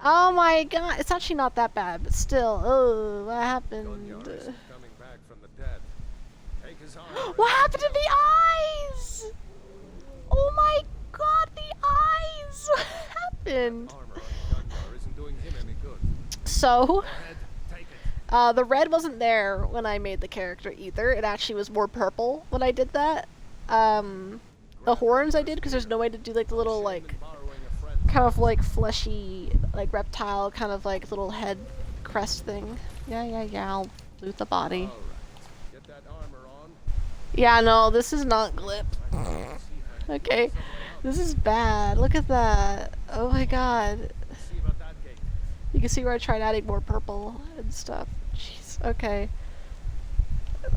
Oh my god, it's actually not that bad, but still. Oh, what happened? Gunya isn't coming back from the dead. Take his armor. What happened to the eyes? Oh my god, the eyes! What happened? Armor on Gunya isn't doing him any good. So, Go ahead, take it. the red wasn't there when I made the character either. It actually was more purple when I did that. The horns I did because there's no way to do like the little like Borrowing a friend. kind of like fleshy like reptile kind of like little head crest thing. Yeah, I'll loot the body. All right. Get that armor on. Yeah, no, this is not glip. Okay, this is bad. Look at that. Oh my god. See about that gate. You can see where I tried adding more purple and stuff. Jeez. Okay.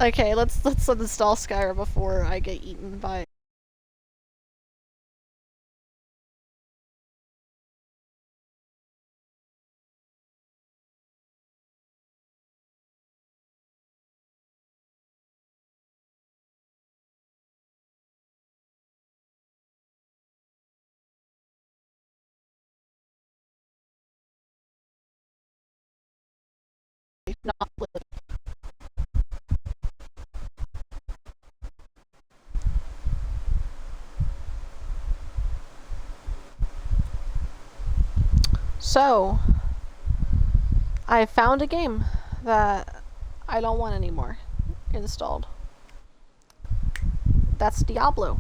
Okay, let's uninstall Skyrim before I get eaten by. Not glip. So, I found a game that I don't want anymore installed. That's Diablo.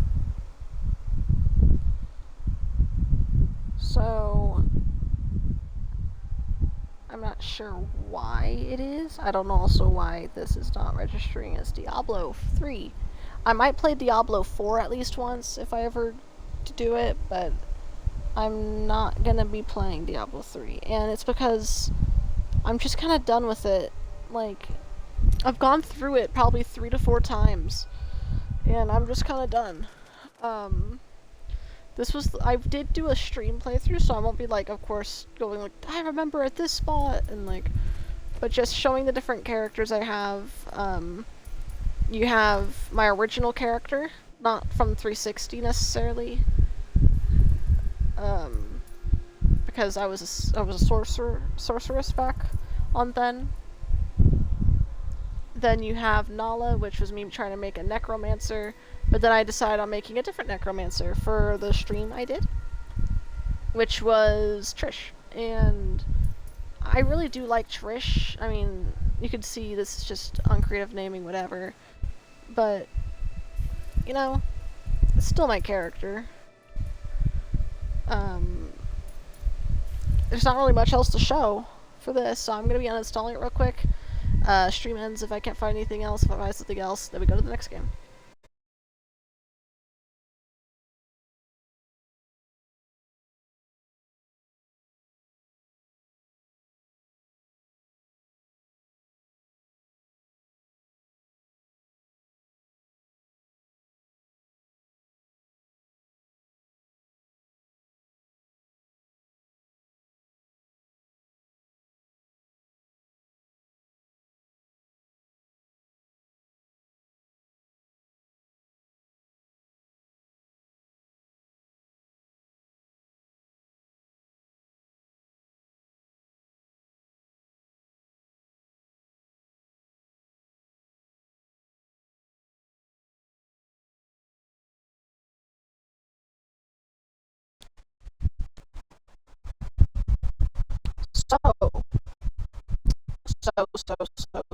So, I'm not sure why it is. I don't know also why this is not registering as Diablo 3. I might play Diablo 4 at least once if I ever do it, but I'm not gonna be playing Diablo 3. And it's because I'm just kind of done with it. Like, I've gone through it probably 3 to 4 times, and I'm just kind of done. I did do a stream playthrough, so I won't be like, of course, going like, I remember at this spot, and like, but just showing the different characters I have. You have my original character, not from 360 necessarily, because I was a sorceress back on then. Then you have Nala, which was me trying to make a necromancer, but then I decided on making a different necromancer for the stream I did, which was Trish. And I really do like Trish. I mean, you could see this is just uncreative naming, whatever. But, you know, it's still my character. There's not really much else to show for this, so I'm going to be uninstalling it real quick. Stream ends if I can't find anything else. If I find something else, then we go to the next game.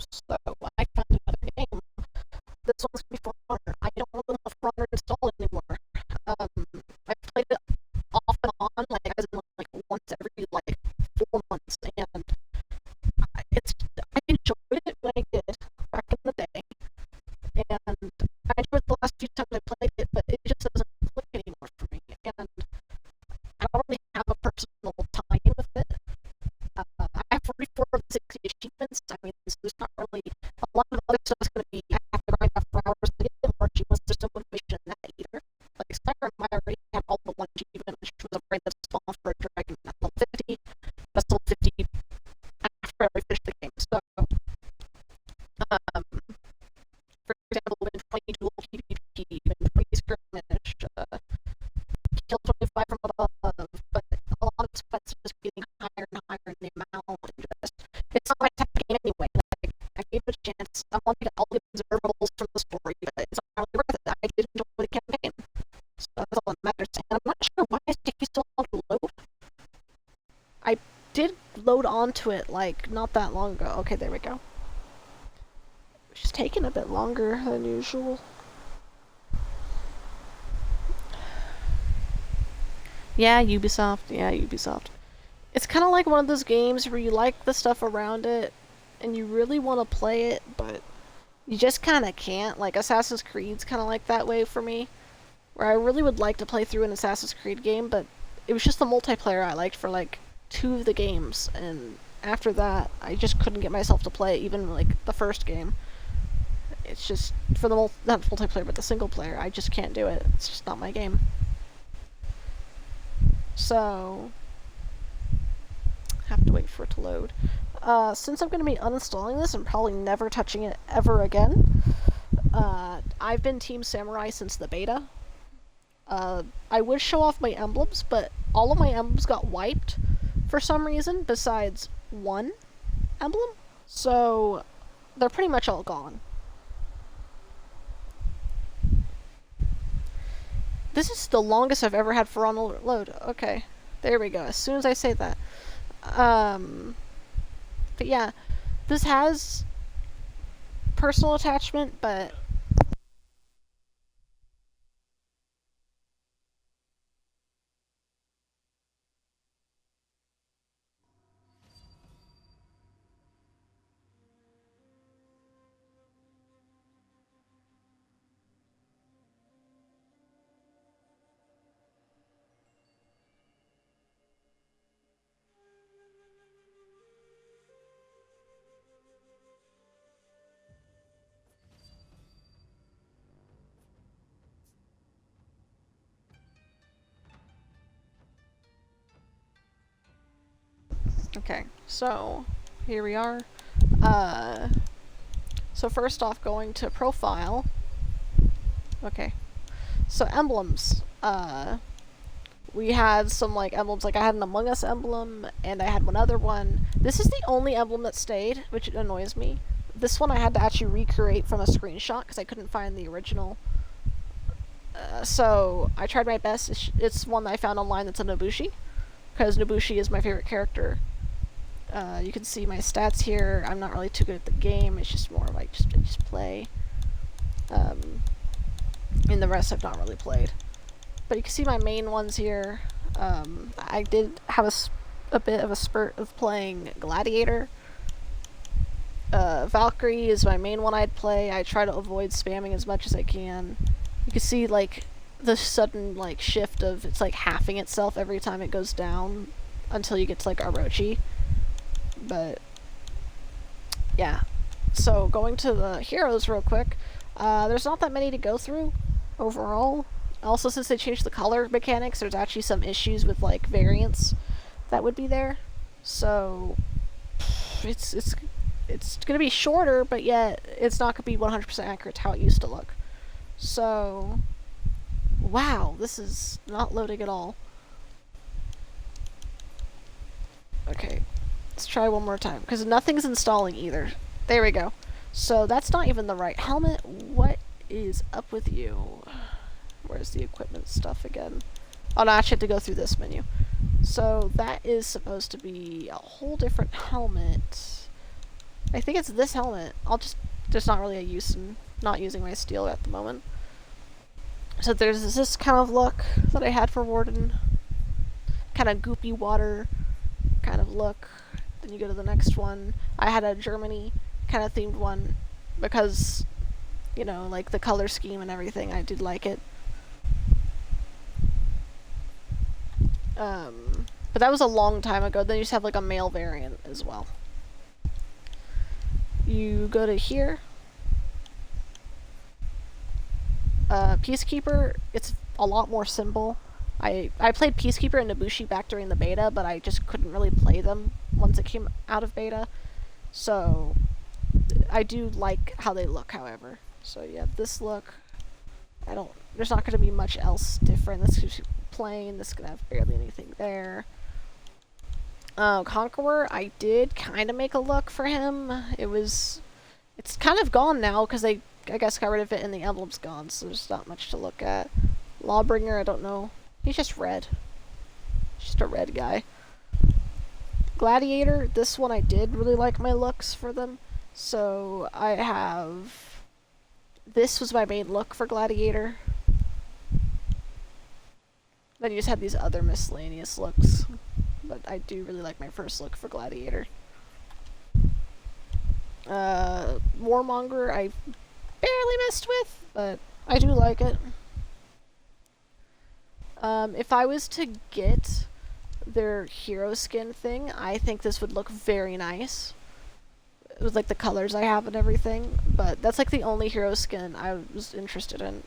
So, I found another game. This one's gonna be For Honor. I don't know if For Honor installed anymore. I played it off and on, like as in like once every like 4 months, and I enjoyed it when I did back in the day, and I enjoyed the last few times I played it, but it just doesn't click anymore for me, and I don't really have a personal tie-in with it. I have 44 of the 60 achievements. I mean, so there's not really a lot of other stuff is going to be I have to grind out for hours to get more achievements. There's no motivation in that either. Like Skyrim, I already had all but one achievement, which was a raid that's spawned for a dragon at level 50. That's level 50 after I finished the game. So, for example, in 20 dual PvP, in 20 skirmish, kill 25 from above, but a lot of sweats just getting higher and higher in the amount, and just, it's not my type of game anyway. Like, I gave it a chance. I wanted to get all the observables from the story, but it's not really worth it. I did enjoy the campaign. So that's all that matters. And I'm not sure why it's taking so long to load. I did load onto it, like, not that long ago. Okay, there we go. It's just taking a bit longer than usual. Yeah, Ubisoft. Yeah, Ubisoft. It's kind of like one of those games where you like the stuff around it, and you really want to play it, but You just kind of can't. Like, Assassin's Creed's kind of like that way for me, where I really would like to play through an Assassin's Creed game, but it was just the multiplayer I liked for, like, 2 of the games, and after that, I just couldn't get myself to play even, like, the first game. It's just, for the, not multiplayer, but the single player, I just can't do it. It's just not my game. So, have to wait for it to load. Since I'm going to be uninstalling this and probably never touching it ever again, I've been Team Samurai since the beta. I would show off my emblems, but all of my emblems got wiped for some reason, besides one emblem. So, they're pretty much all gone. This is the longest I've ever had for on load. Okay, there we go. As soon as I say that. But yeah, this has personal attachment, but okay, so here we are. So first off, going to profile. Okay, so emblems. We had some like emblems, like I had an Among Us emblem, and I had one other one. This is the only emblem that stayed, which annoys me. This one I had to actually recreate from a screenshot because I couldn't find the original. So I tried my best. It's one that I found online that's a Nobushi, because Nobushi is my favorite character. You can see my stats here. I'm not really too good at the game. It's just more like just play. And the rest I've not really played. But you can see my main ones here. I did have a bit of a spurt of playing Gladiator. Valkyrie is my main one I'd play. I try to avoid spamming as much as I can. You can see like the sudden like shift of it's like halving itself every time it goes down until you get to like Orochi. But yeah, so going to the heroes real quick, there's not that many to go through overall. Also, since they changed the color mechanics, there's actually some issues with like variants that would be there. So it's gonna be shorter, but yet it's not gonna be 100% accurate to how it used to look. So wow, this is not loading at all. Okay. Let's try one more time, because nothing's installing either. There we go. So that's not even the right helmet. What is up with you? Where's the equipment stuff again? Oh no, I actually have to go through this menu. So that is supposed to be a whole different helmet. I think it's this helmet. There's not really a use in not using my steel at the moment. So there's this kind of look that I had for Warden. Kind of goopy water kind of look. Then you go to the next one. I had a Germany kind of themed one because, you know, like the color scheme and everything, I did like it. But that was a long time ago. Then you just have like a male variant as well. You go to here. Peacekeeper, it's a lot more simple. I played Peacekeeper and Nobushi back during the beta, but I just couldn't really play them once it came out of beta. So I do like how they look, however. So yeah, this look, there's not going to be much else different. This is plain, this is going to have barely anything there. Conqueror, I did kind of make a look for him. It's kind of gone now, because they, I guess, got rid of it and the emblem's gone, so there's not much to look at. Lawbringer, I don't know. He's just red. Just a red guy. Gladiator, this one I did really like my looks for them. So I have... This was my main look for Gladiator. Then you just have these other miscellaneous looks. But I do really like my first look for Gladiator. Warmonger I barely messed with, but I do like it. If I was to get their hero skin thing, I think this would look very nice. With like the colors I have and everything, but that's like the only hero skin I was interested in.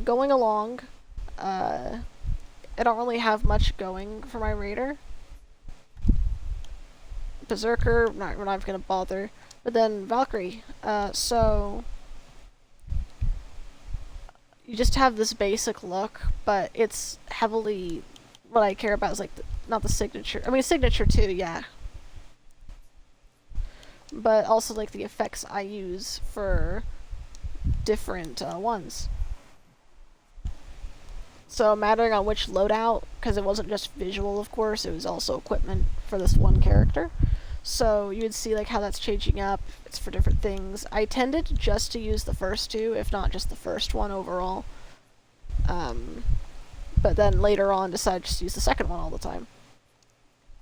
Going along, I don't really have much going for my raider. Berserker, we're not gonna bother. But then Valkyrie. So you just have this basic look, but it's heavily what I care about is like not the signature. I mean signature too, yeah. But also like the effects I use for different ones. So mattering on which loadout, because it wasn't just visual, of course, it was also equipment for this one character. So you would see like how that's changing up. It's for different things. I tended just to use the first two, if not just the first one overall. But then later on decided just to use the second one all the time.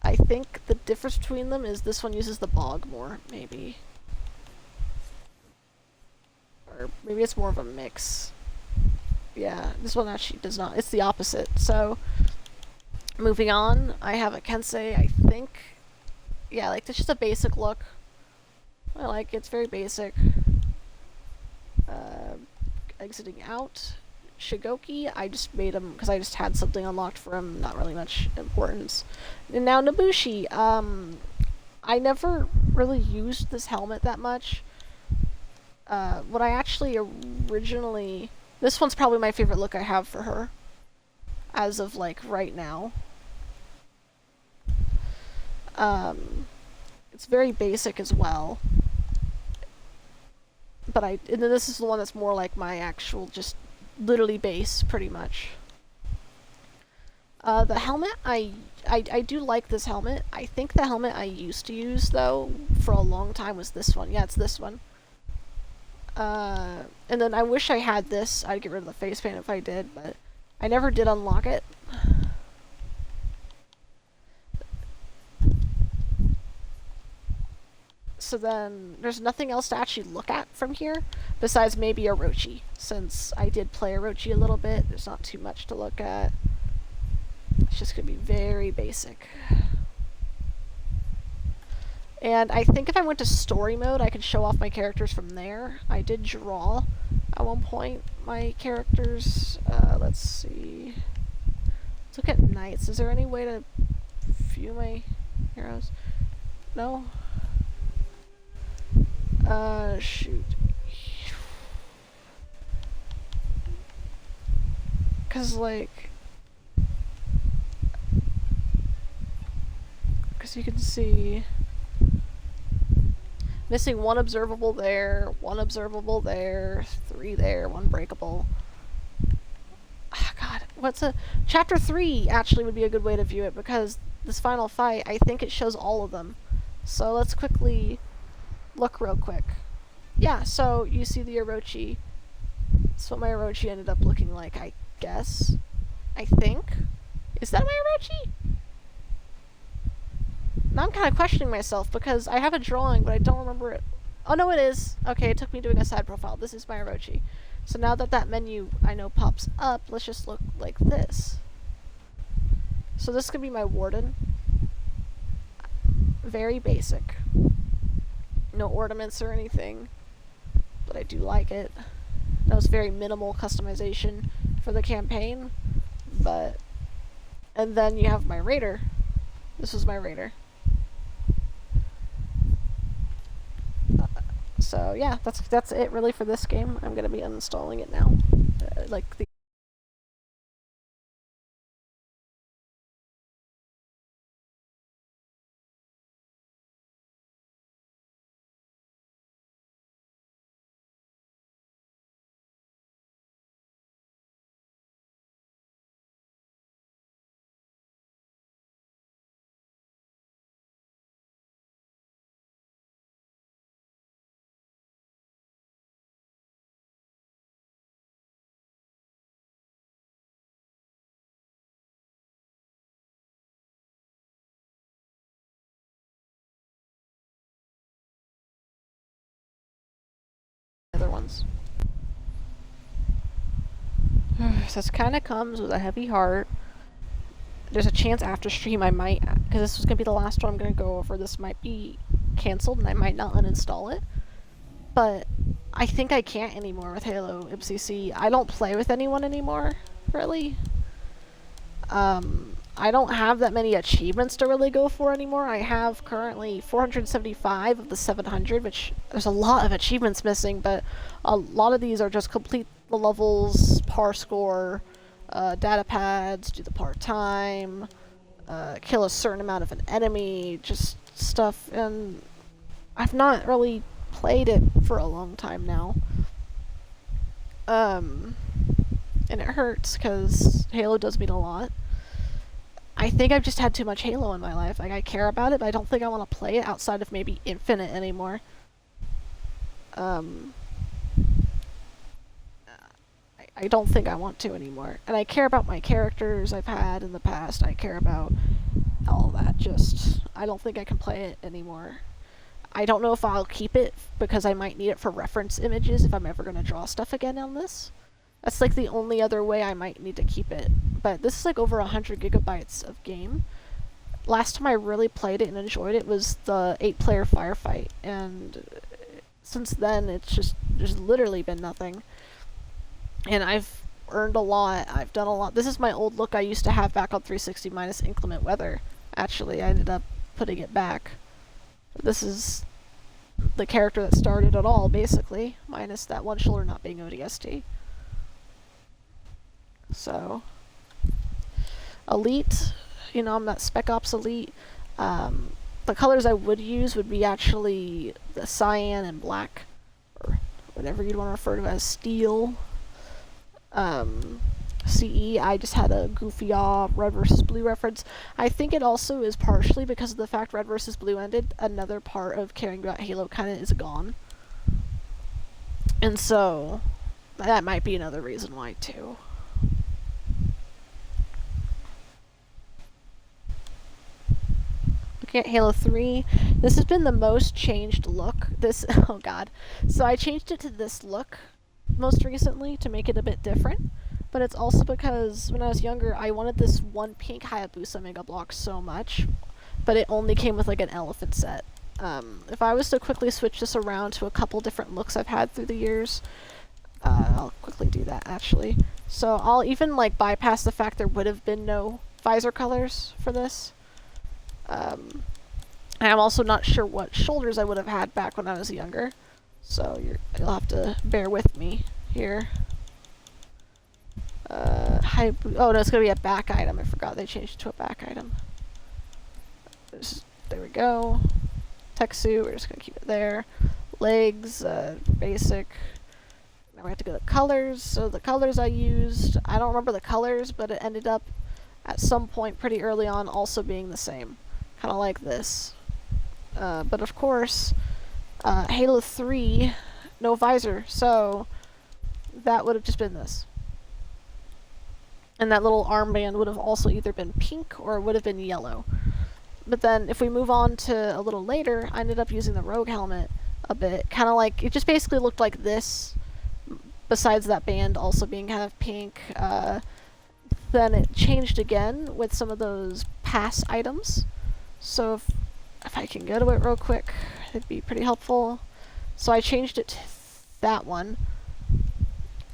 I think the difference between them is this one uses the bog more, maybe. Or maybe it's more of a mix. Yeah, this one actually does not. It's the opposite. So, moving on, I have a Kensei, I think. Yeah, like, it's just a basic look. I like it. It's very basic. Exiting out. Shigoki, I just made him because I just had something unlocked for him, not really much importance. And now Nobushi, I never really used this helmet that much. What I actually originally... This one's probably my favorite look I have for her. As of, like, right now. It's very basic as well. But and then this is the one that's more like my actual, just literally base, pretty much. The helmet, I do like this helmet. I think the helmet I used to use, though, for a long time was this one. Yeah, it's this one. And then I wish I had this. I'd get rid of the face paint if I did, but I never did unlock it. So then, there's nothing else to actually look at from here, besides maybe Orochi. Since I did play Orochi a little bit, there's not too much to look at. It's just gonna be very basic. And I think if I went to story mode, I could show off my characters from there. I did draw, at one point, my characters. Let's see. Let's look at knights. Is there any way to view my heroes? No? Shoot. Cause like... Cause you can see... Missing one observable there, 3 there, 1 breakable. Ah, God, what's a... Chapter 3 actually would be a good way to view it, because this final fight, I think it shows all of them. So let's quickly look real quick. Yeah, so you see the Orochi. That's what my Orochi ended up looking like, I guess. I think. Is that my Orochi? Now I'm kind of questioning myself because I have a drawing, but I don't remember it. Oh, no, it is. Okay, it took me doing a side profile. This is my Orochi. So now that that menu, I know, pops up, let's just look like this. So this could be my Warden. Very basic. No ornaments or anything, but I do like it. That was very minimal customization for the campaign, but... And then you have my Raider. This was my Raider. So yeah, that's it really for this game. I'm gonna be uninstalling it now. Like the happens. This kind of comes with a heavy heart. There's a chance after stream I might, because this was going to be the last one I'm going to go over, this might be cancelled and I might not uninstall it. But I think I can't anymore with Halo MCC. I don't play with anyone anymore, really. I don't have that many achievements to really go for anymore. I have currently 475 of the 700, which there's a lot of achievements missing, but a lot of these are just complete the levels, par score, data pads, do the part-time, kill a certain amount of an enemy, just stuff, and I've not really played it for a long time now. And it hurts, because Halo does mean a lot. I think I've just had too much Halo in my life. Like, I care about it, but I don't think I want to play it outside of maybe Infinite anymore. I don't think I want to anymore. And I care about my characters I've had in the past. I care about all that. Just, I don't think I can play it anymore. I don't know if I'll keep it, because I might need it for reference images if I'm ever going to draw stuff again on this. That's like the only other way I might need to keep it. But this is like over 100 gigabytes of game. Last time I really played it and enjoyed it was the 8-player firefight. And since then, it's just, there's literally been nothing. And I've earned a lot. I've done a lot. This is my old look I used to have back on 360 minus inclement weather. Actually, I ended up putting it back. This is the character that started it all, basically. Minus that one shoulder not being ODST. So, Elite, you know, I'm not Spec Ops Elite. The colors I would use would be actually the cyan and black, or whatever you'd want to refer to as steel. CE, I just had a goofy red versus blue reference. I think it also is partially because of the fact red versus blue ended. Another part of caring about Halo kind of is gone. And so, that might be another reason why too. Looking at Halo 3, this has been the most changed look. This, oh god. So I changed it to this look most recently to make it a bit different. But it's also because when I was younger, I wanted this one pink Hayabusa Mega Block so much, but it only came with like an elephant set. If I was to quickly switch this around to a couple different looks I've had through the years, I'll quickly do that actually. So I'll even like bypass the fact there would have been no visor colors for this. And I'm also not sure what shoulders I would have had back when I was younger, so you'll have to bear with me here. Oh no, it's gonna be a back item. I forgot they changed it to a back item. There we go. Tech suit, we're just gonna keep it there. Legs, basic. Now we have to go to colors. So the colors I used, I don't remember the colors, but it ended up at some point pretty early on also being the same. Kind of like this. But of course, Halo 3, no visor, so that would have just been this. And that little armband would have also either been pink or it would have been yellow. But then if we move on to a little later, I ended up using the Rogue helmet a bit. Kind of like, it just basically looked like this, besides that band also being kind of pink. Then it changed again with some of those pass items. So if I can go to it real quick, it'd be pretty helpful. So I changed it to that one.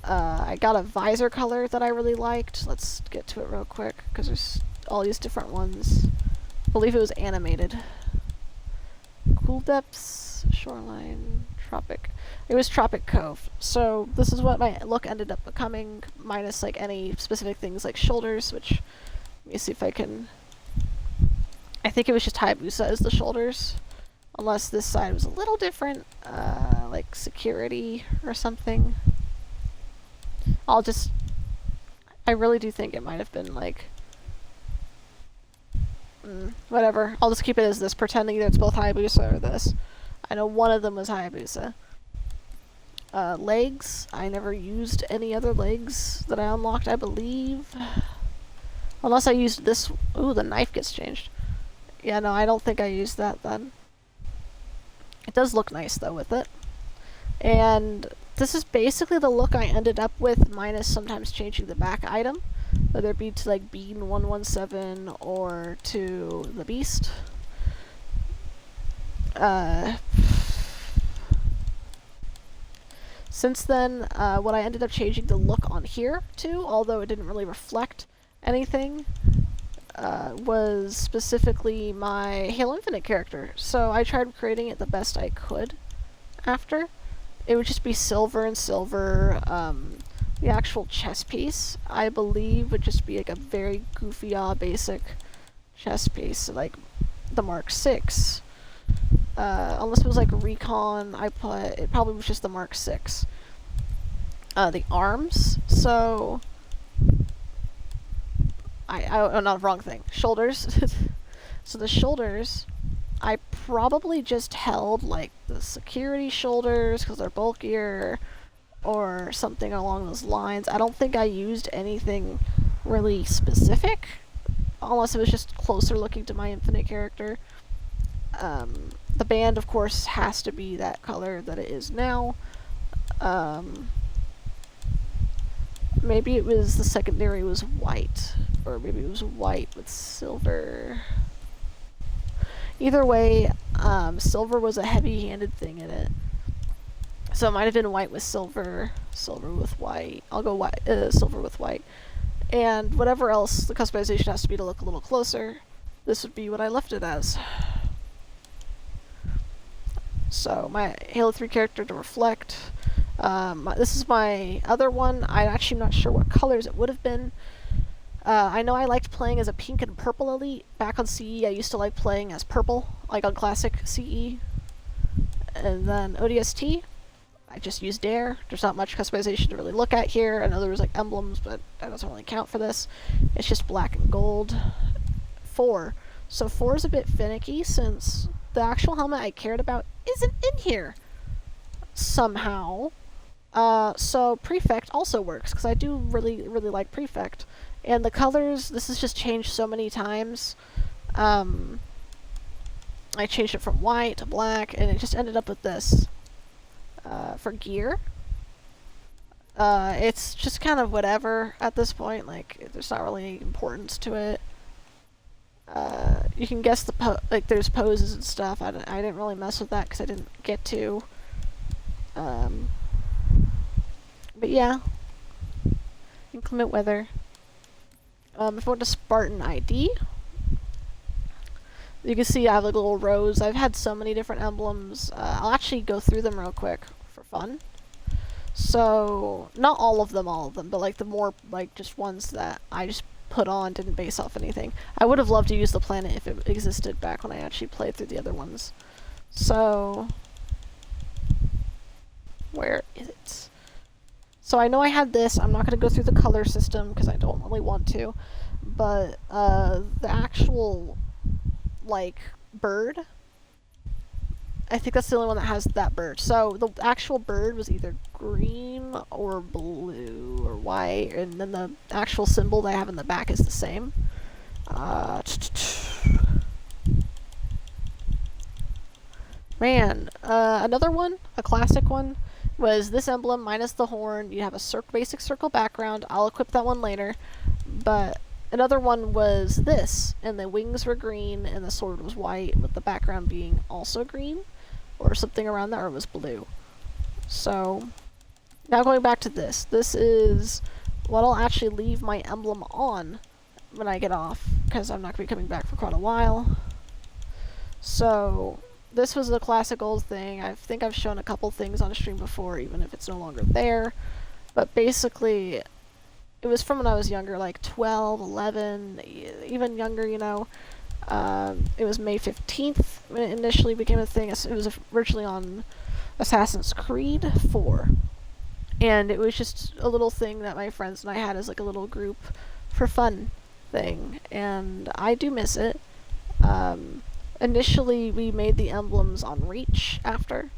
I got a visor color that I really liked. Let's get to it real quick, because there's all these different ones. I believe it was animated. Cool depths, shoreline, tropic. It was Tropic Cove. So this is what my look ended up becoming, minus like any specific things like shoulders, which, let me see if I can... I think it was just Hayabusa as the shoulders. Unless this side was a little different, like security or something. I really do think it might have been like, whatever. I'll just keep it as this, pretending that it's both Hayabusa or this. I know one of them was Hayabusa. Legs, I never used any other legs that I unlocked, I believe. Unless I used this. Ooh, the knife gets changed. Yeah, no, I don't think I used that then. It does look nice though with it. And this is basically the look I ended up with, minus sometimes changing the back item, whether it be to like Bean 117 or to the Beast. Since then, what I ended up changing the look on here to, although it didn't really reflect anything, was specifically my Halo Infinite character. So I tried creating it the best I could after. It would just be silver and silver. The actual chest piece, I believe, would just be like a very goofy, basic chest piece, like the Mark 6. Unless it was like Recon, it probably was just the Mark 6. The arms, so oh, not wrong thing. Shoulders. So the shoulders, I probably just held like the security shoulders because they're bulkier, or something along those lines. I don't think I used anything really specific, unless it was just closer looking to my Infinite character. The band, of course, has to be that color that it is now. Maybe it was the secondary was white, or maybe it was white with silver. Either way, silver was a heavy-handed thing in it. So it might have been white with silver, silver with white. I'll go white, silver with white. And whatever else the customization has to be to look a little closer, this would be what I left it as. So my Halo 3 character to reflect. This is my other one. I'm actually not sure what colors it would have been. I know I liked playing as a pink and purple elite. Back on CE, I used to like playing as purple, like on classic CE. And then ODST, I just used Dare. There's not much customization to really look at here. I know there was like emblems, but that doesn't really count for this. It's just black and gold. 4. So 4 is a bit finicky since the actual helmet I cared about isn't in here somehow. So Prefect also works, because I do really like Prefect. And the colors, this has just changed so many times. I changed it from white to black, and it just ended up with this. For gear, it's just kind of whatever at this point. Like, there's not really importance to it. You can guess like there's poses and stuff. I didn't really mess with that because I didn't get to. But yeah, inclement weather. If I went to Spartan ID, you can see I have like little rows. I've had so many different emblems. I'll actually go through them real quick for fun. So, not all of them, but like the more like just ones that I just put on, didn't base off anything. I would have loved to use the planet if it existed back when I actually played through the other ones. So, where is it? So I know I had this. I'm not going to go through the color system because I don't really want to. But the actual, like, bird, I think that's the only one that has that bird. So the actual bird was either green or blue or white, and then the actual symbol that I have in the back is the same. Man, another one, a classic one, was this emblem minus the horn. You have a basic circle background. I'll equip that one later. But another one was this, and the wings were green, and the sword was white, with the background being also green, or something around that, or it was blue. So, now going back to this. This is what I'll actually leave my emblem on when I get off, because I'm not going to be coming back for quite a while. So, this was the classic old thing. I think I've shown a couple things on stream before, even if it's no longer there. But basically, it was from when I was younger, like 12, 11, even younger, you know. It was May 15th when it initially became a thing. It was originally on Assassin's Creed 4. And it was just a little thing that my friends and I had as like a little group for fun thing. And I do miss it. Initially, we made the emblems on Reach after.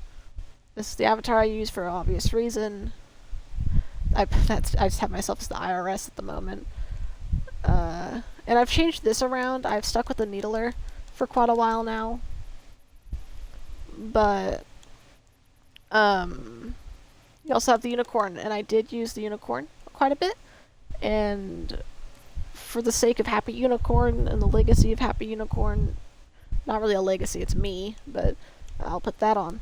This is the avatar I use for obvious reason. I just have myself as the IRS at the moment. And I've changed this around. I've stuck with the Needler for quite a while now. But, You also have the unicorn, and I did use the unicorn quite a bit. And for the sake of Happy Unicorn and the legacy of Happy Unicorn, not really a legacy, it's me, but I'll put that on.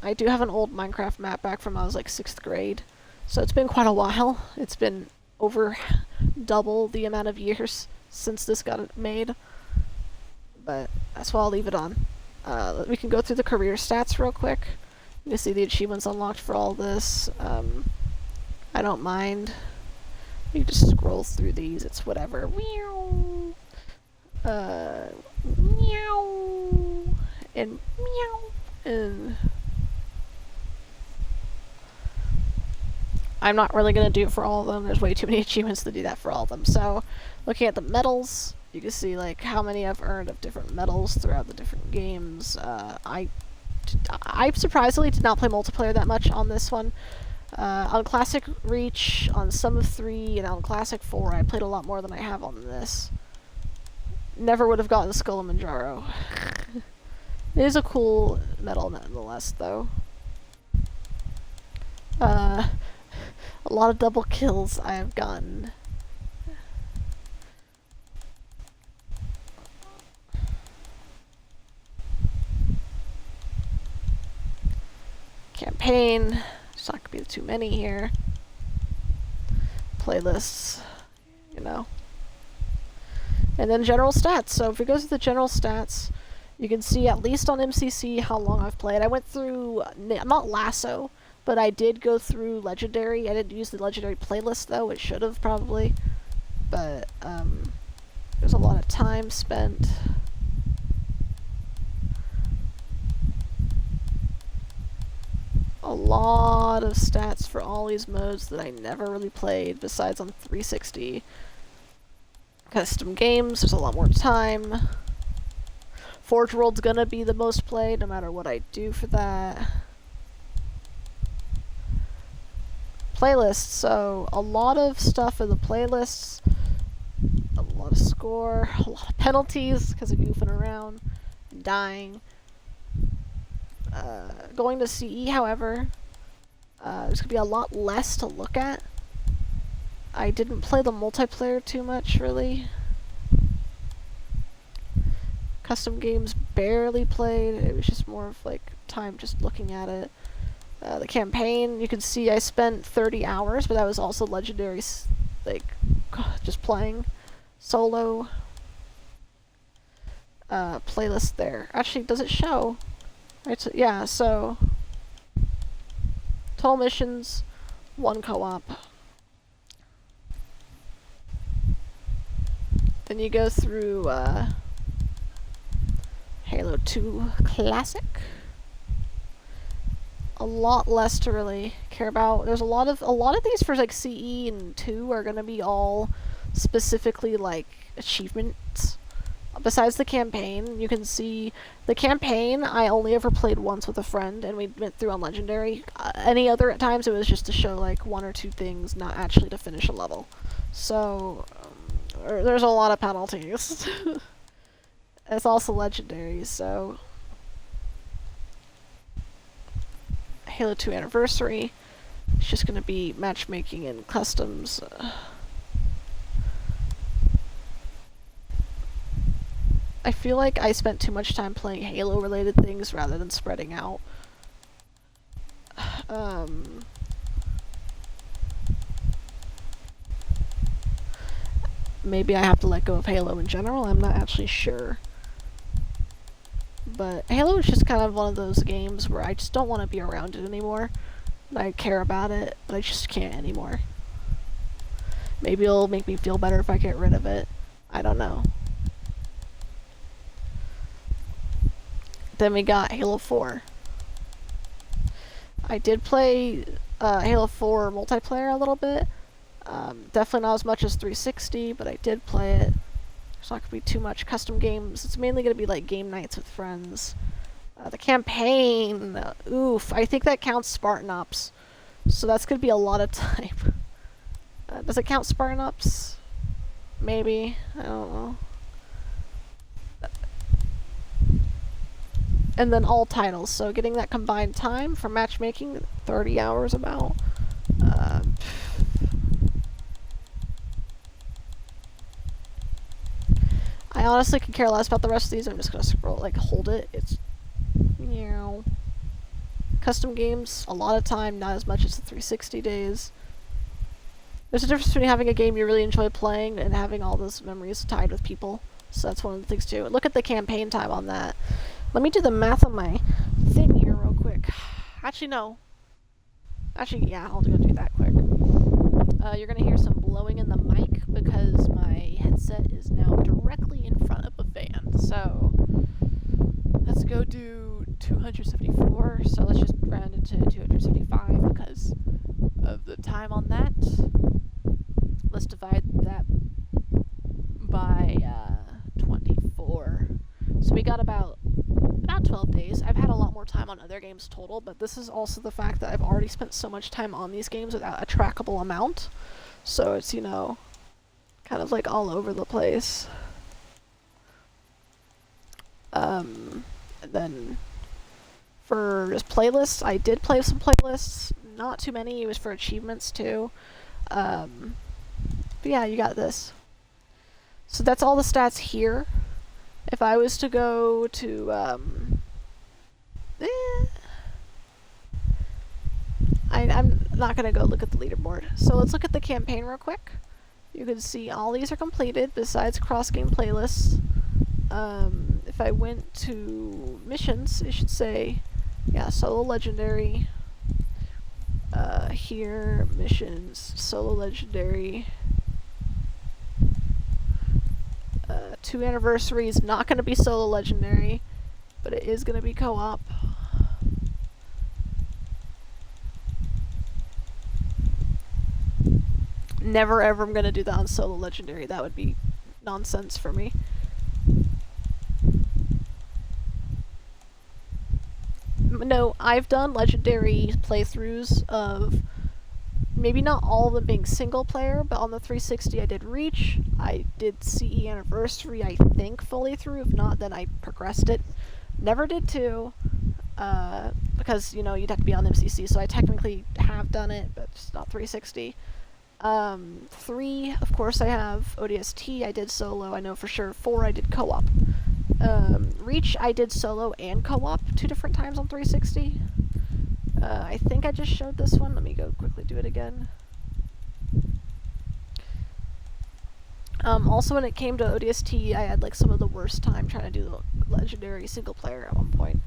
I do have an old Minecraft map back from when I was like 6th grade, so it's been quite a while. It's been over double the amount of years since this got made, but that's why I'll leave it on. We can go through the career stats real quick. You can see the achievements unlocked for all this. I don't mind. You can just scroll through these, it's whatever. Meow. Meow. And meow. And I'm not really going to do it for all of them. There's way too many achievements to do that for all of them. So, looking at the medals, you can see like how many I've earned of different medals throughout the different games. I surprisingly did not play multiplayer that much on this one. On Classic Reach, on Sum of 3, and on Classic 4, I played a lot more than I have on this. Never would have gotten Skullamanjaro. It is a cool medal nonetheless, though. A lot of double kills I have gotten. Campaign. There's not gonna be too many here. Playlists, you know. And then general stats. So if we go to the general stats, you can see at least on MCC how long I've played. I went through, not Lasso, but I did go through Legendary. I didn't use the Legendary playlist though. It should have probably. But there's a lot of time spent. A lot of stats for all these modes that I never really played besides on 360. Custom games, there's a lot more time. Forge World's gonna be the most played no matter what I do for that. Playlists, so a lot of stuff in the playlists, a lot of score, a lot of penalties because of goofing around and dying. Going to CE, however, there's gonna be a lot less to look at. I didn't play the multiplayer too much, really. Custom games barely played. It was just more of like time just looking at it. The campaign, you can see I spent 30 hours, but that was also Legendary, like, just playing solo. Playlist there. Actually, does it show? Right, so, yeah, so total missions, 1 co-op. Then you go through Halo 2 Classic. A lot less to really care about. There's a lot of these for like CE and 2 are gonna be all specifically like achievements. Besides the campaign, you can see the campaign I only ever played once with a friend, and we went through on Legendary. Any other times it was just to show like 1 or 2 things, not actually to finish a level. So there's a lot of penalties. It's also Legendary, so Halo 2 Anniversary. It's just gonna be matchmaking and customs. I feel like I spent too much time playing Halo-related things rather than spreading out. Maybe I have to let go of Halo in general, I'm not actually sure. But Halo is just kind of one of those games where I just don't want to be around it anymore. I care about it, but I just can't anymore. Maybe it'll make me feel better if I get rid of it. I don't know. Then we got Halo 4. I did play Halo 4 multiplayer a little bit. Definitely not as much as 360, but I did play it. There's not going to be too much custom games. It's mainly going to be like game nights with friends. The campaign, oof, I think that counts Spartan Ops. So that's going to be a lot of time. Does it count Spartan Ops? Maybe. I don't know. And then all titles. So getting that combined time for matchmaking, 30 hours about. I honestly could care less about the rest of these. I'm just gonna scroll, like, hold it. It's, you know, custom games, a lot of time, not as much as the 360 days. There's a difference between having a game you really enjoy playing and having all those memories tied with people. So that's one of the things too. Look at the campaign time on that. Let me do the math on my thing here real quick. Actually, no. Actually, yeah, I'll go do that quick. You're gonna hear some blowing in the mic because my headset is now directly in front of a fan. So let's go do 274. So let's just round it to 275 because of the time on that. Let's divide that by 24. So we got about 12 days. I've had a lot more time on other games total, but this is also the fact that I've already spent so much time on these games without a trackable amount. So it's, you know, kind of like all over the place. Then for just playlists, I did play some playlists. Not too many. It was for achievements too. But yeah, you got this. So that's all the stats here. If I was to go to, I'm not going to go look at the leaderboard. So let's look at the campaign real quick. You can see all these are completed besides cross-game playlists. If I went to missions, it should say, yeah, solo legendary. Here, missions, solo legendary. 2 anniversaries, not going to be solo legendary, but it is going to be co-op. Never ever I'm going to do that on solo legendary. That would be nonsense for me. No, I've done legendary playthroughs of maybe not all of them being single player, but on the 360 I did Reach, I did CE Anniversary, I think, fully through. If not, then I progressed it. Never did 2, because, you know, you'd have to be on MCC, so I technically have done it, but it's not 360. 3, of course I have. ODST, I did solo, I know for sure. 4, I did co-op. Reach, I did solo and co-op 2 different times on 360. I think I just showed this one. Let me go quickly do it again. Also, when it came to ODST, I had like some of the worst time trying to do the legendary single player at one point.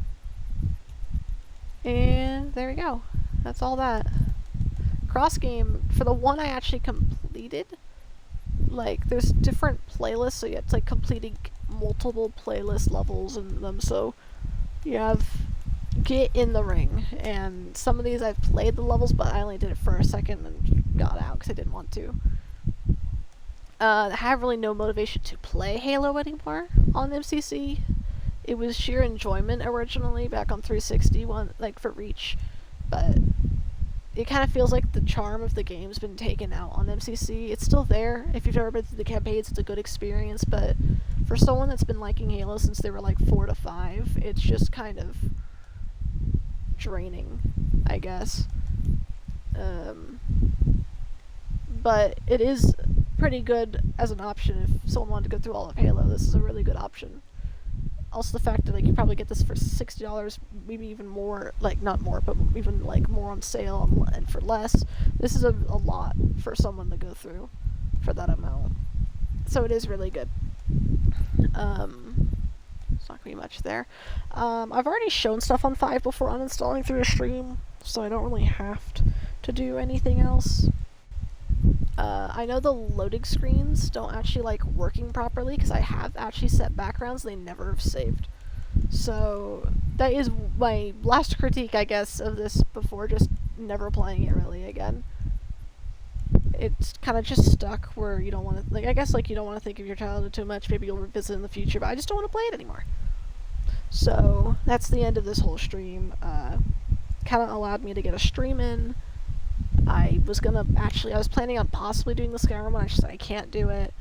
And there we go. That's all that. Cross game, for the one I actually completed, like, there's different playlists, so it's like completing multiple playlist levels in them, so you have Get in the Ring, and some of these I've played the levels, but I only did it for a second and got out because I didn't want to. I have really no motivation to play Halo anymore on MCC. It was sheer enjoyment originally back on 360, like for Reach, but it kind of feels like the charm of the game's been taken out on MCC. It's still there. If you've ever been through the campaigns, it's a good experience, but for someone that's been liking Halo since they were like 4 to 5, it's just kind of draining, I guess. But it is pretty good as an option if someone wanted to go through all of Halo. This is a really good option. Also, the fact that like you probably get this for $60, maybe even more, like not more, but even like more on sale and for less. This is a lot for someone to go through for that amount. So it is really good. It's not gonna be much there. I've already shown stuff on 5 before uninstalling through a stream, so I don't really have to do anything else. I know the loading screens don't actually like working properly because I have actually set backgrounds they never have saved. So that is my last critique, I guess, of this before just never playing it really again. It's kind of just stuck where you don't want to, like, I guess like you don't want to think of your childhood too much. Maybe you'll revisit in the future, but I just don't want to play it anymore. So that's the end of this whole stream. Kind of allowed me to get a stream in. I was planning on possibly doing the Skyrim one, I just said I can't do it.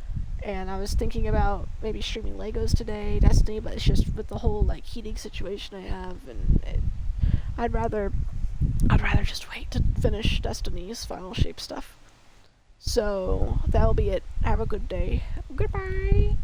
And I was thinking about maybe streaming Legos today, Destiny, but it's just with the whole like heating situation I have, and I'd rather just wait to finish Destiny's final shape stuff. So that'll be it. Have a good day. Goodbye.